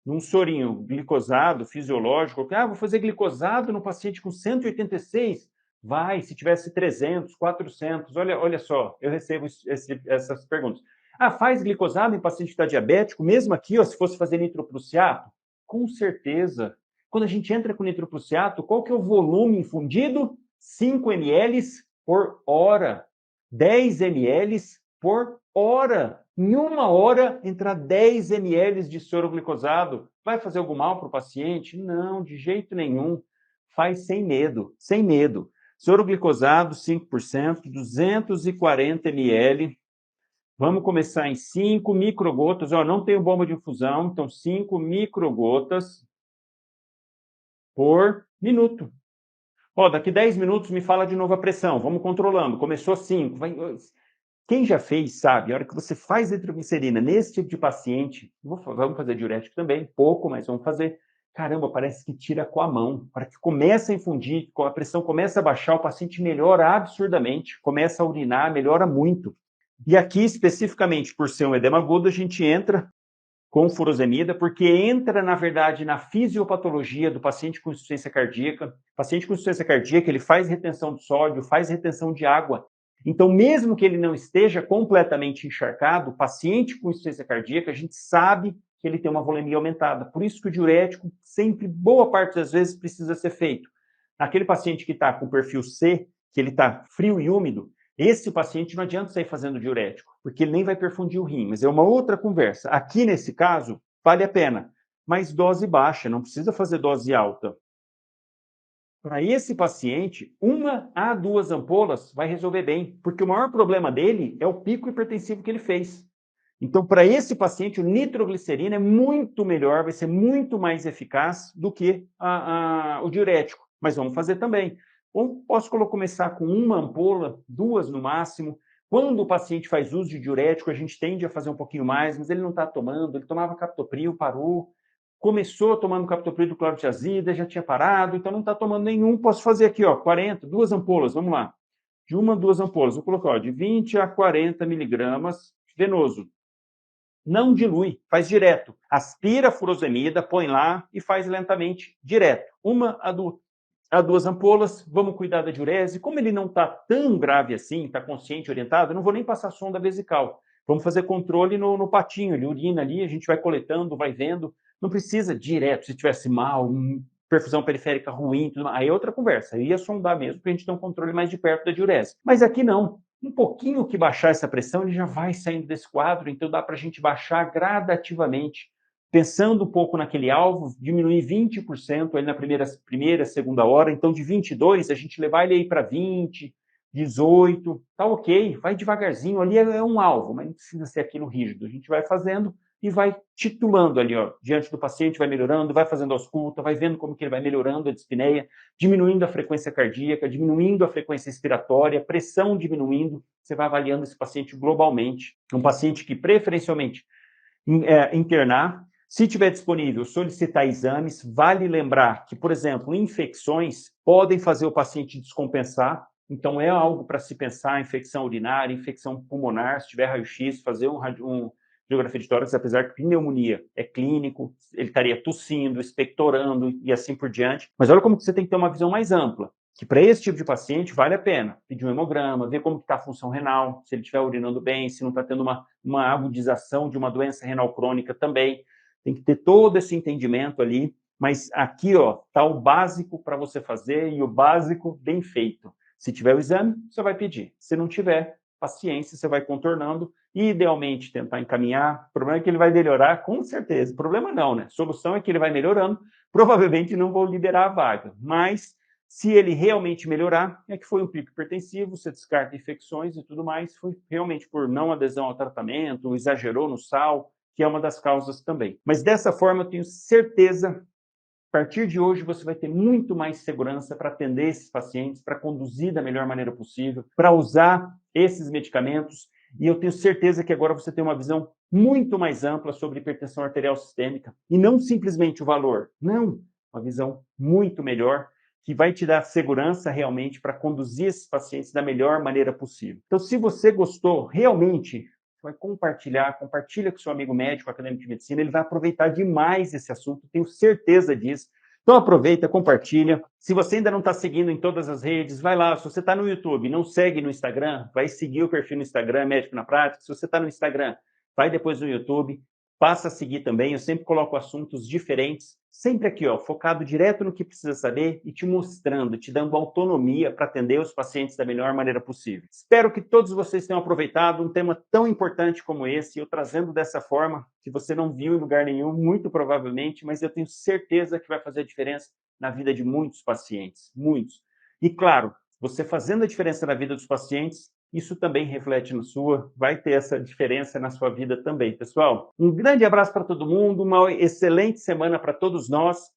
Speaker 1: num sorinho glicosado fisiológico. Vou fazer glicosado no paciente com 186? Vai, se tivesse 300, 400. Olha só, eu recebo essas perguntas. Faz glicosado em paciente que está diabético, mesmo aqui, ó, se fosse fazer nitroprussiato? Com certeza. Quando a gente entra com nitroprussiato, qual que é o volume infundido? 5 ml por hora. 10 ml por hora. Em uma hora, entrar 10 ml de soro glicosado. Vai fazer algum mal para o paciente? Não, de jeito nenhum. Faz sem medo, sem medo. Soro glicosado, 5%, 240 ml. Vamos começar em 5 microgotas. Não tenho bomba de infusão, então 5 microgotas por minuto. Daqui 10 minutos me fala de novo a pressão. Vamos controlando. Começou 5. Quem já fez, sabe, a hora que você faz nitroglicerina nesse tipo de paciente, vamos fazer diurético também, pouco, mas vamos fazer. Caramba, parece que tira com a mão. Para que começa a infundir, a pressão começa a baixar, o paciente melhora absurdamente, começa a urinar, melhora muito. E aqui, especificamente, por ser um edema agudo, a gente entra com furosemida, porque entra, na verdade, na fisiopatologia do paciente com insuficiência cardíaca. O paciente com insuficiência cardíaca, ele faz retenção de sódio, faz retenção de água. Então, mesmo que ele não esteja completamente encharcado, o paciente com insuficiência cardíaca, a gente sabe que ele tem uma volemia aumentada. Por isso que o diurético, sempre, boa parte das vezes, precisa ser feito. Aquele paciente que está com perfil C, que ele está frio e úmido, esse paciente não adianta sair fazendo diurético, porque ele nem vai perfundir o rim, mas é uma outra conversa. Aqui, nesse caso, vale a pena, mas dose baixa, não precisa fazer dose alta. Para esse paciente, 1 a 2 ampolas vai resolver bem, porque o maior problema dele é o pico hipertensivo que ele fez. Então, para esse paciente, o nitroglicerina é muito melhor, vai ser muito mais eficaz do que o diurético. Mas vamos fazer também. Posso começar com 1 ampola, 2 no máximo. Quando o paciente faz uso de diurético, a gente tende a fazer um pouquinho mais, mas ele não está tomando, ele tomava captopril, parou. Começou tomando captopril do clorotiazida, já tinha parado, então não está tomando nenhum. Posso fazer aqui, 40, 2 ampolas, vamos lá. De 1 a 2 ampolas, vou colocar de 20 a 40 miligramas venoso. Não dilui, faz direto. Aspira a furosemida, põe lá e faz lentamente, direto. 1 a 2 ampolas, vamos cuidar da diurese. Como ele não está tão grave assim, está consciente, orientado, eu não vou nem passar sonda vesical. Vamos fazer controle no patinho, ele urina ali, a gente vai coletando, vai vendo. Não precisa direto, se tivesse mal, perfusão periférica ruim, tudo mais. Aí é outra conversa, aí ia sondar mesmo, para a gente ter um controle mais de perto da diurese. Mas aqui não. Um pouquinho que baixar essa pressão, ele já vai saindo desse quadro, então dá para a gente baixar gradativamente, pensando um pouco naquele alvo, diminuir 20% ali na primeira, segunda hora, então de 22 a gente levar ele aí para 20, 18, tá ok, vai devagarzinho, ali é um alvo, mas não precisa ser aquilo rígido, a gente vai fazendo e vai titulando ali, diante do paciente, vai melhorando, vai fazendo ausculta, vai vendo como que ele vai melhorando a dispneia, diminuindo a frequência cardíaca, diminuindo a frequência respiratória, pressão diminuindo, você vai avaliando esse paciente globalmente. Um paciente que preferencialmente internar, se tiver disponível, solicitar exames. Vale lembrar que, por exemplo, infecções podem fazer o paciente descompensar, então é algo para se pensar, infecção urinária, infecção pulmonar, se tiver raio-x, fazer um radiografia de tórax, apesar que pneumonia é clínico, ele estaria tossindo, expectorando e assim por diante. Mas olha como que você tem que ter uma visão mais ampla, que para esse tipo de paciente vale a pena pedir um hemograma, ver como está a função renal, se ele estiver urinando bem, se não está tendo uma agudização de uma doença renal crônica também. Tem que ter todo esse entendimento ali, mas aqui está o básico para você fazer e o básico bem feito. Se tiver o exame, você vai pedir. Se não tiver, paciência, você vai contornando e, idealmente, tentar encaminhar. O problema é que ele vai melhorar, com certeza. O problema não, né? A solução é que ele vai melhorando. Provavelmente não vou liberar a vaga, mas se ele realmente melhorar, é que foi um pico hipertensivo, você descarta infecções e tudo mais, foi realmente por não adesão ao tratamento, exagerou no sal, que é uma das causas também. Mas dessa forma, eu tenho certeza, a partir de hoje, você vai ter muito mais segurança para atender esses pacientes, para conduzir da melhor maneira possível, para usar esses medicamentos. E eu tenho certeza que agora você tem uma visão muito mais ampla sobre hipertensão arterial sistêmica. E não simplesmente o valor. Não, uma visão muito melhor, que vai te dar segurança realmente para conduzir esses pacientes da melhor maneira possível. Então, se você gostou realmente, vai compartilhar, compartilha com seu amigo médico, acadêmico de medicina, ele vai aproveitar demais esse assunto, tenho certeza disso. Então aproveita, compartilha. Se você ainda não está seguindo em todas as redes, vai lá. Se você está no YouTube, não segue no Instagram, vai seguir o perfil no Instagram, Médico na Prática. Se você está no Instagram, vai depois no YouTube, passa a seguir também. Eu sempre coloco assuntos diferentes, sempre aqui, ó, focado direto no que precisa saber e te mostrando, te dando autonomia para atender os pacientes da melhor maneira possível. Espero que todos vocês tenham aproveitado um tema tão importante como esse, eu trazendo dessa forma, que você não viu em lugar nenhum, muito provavelmente, mas eu tenho certeza que vai fazer a diferença na vida de muitos pacientes, muitos. E claro, você fazendo a diferença na vida dos pacientes, isso também reflete na sua, vai ter essa diferença na sua vida também, pessoal. Um grande abraço para todo mundo, uma excelente semana para todos nós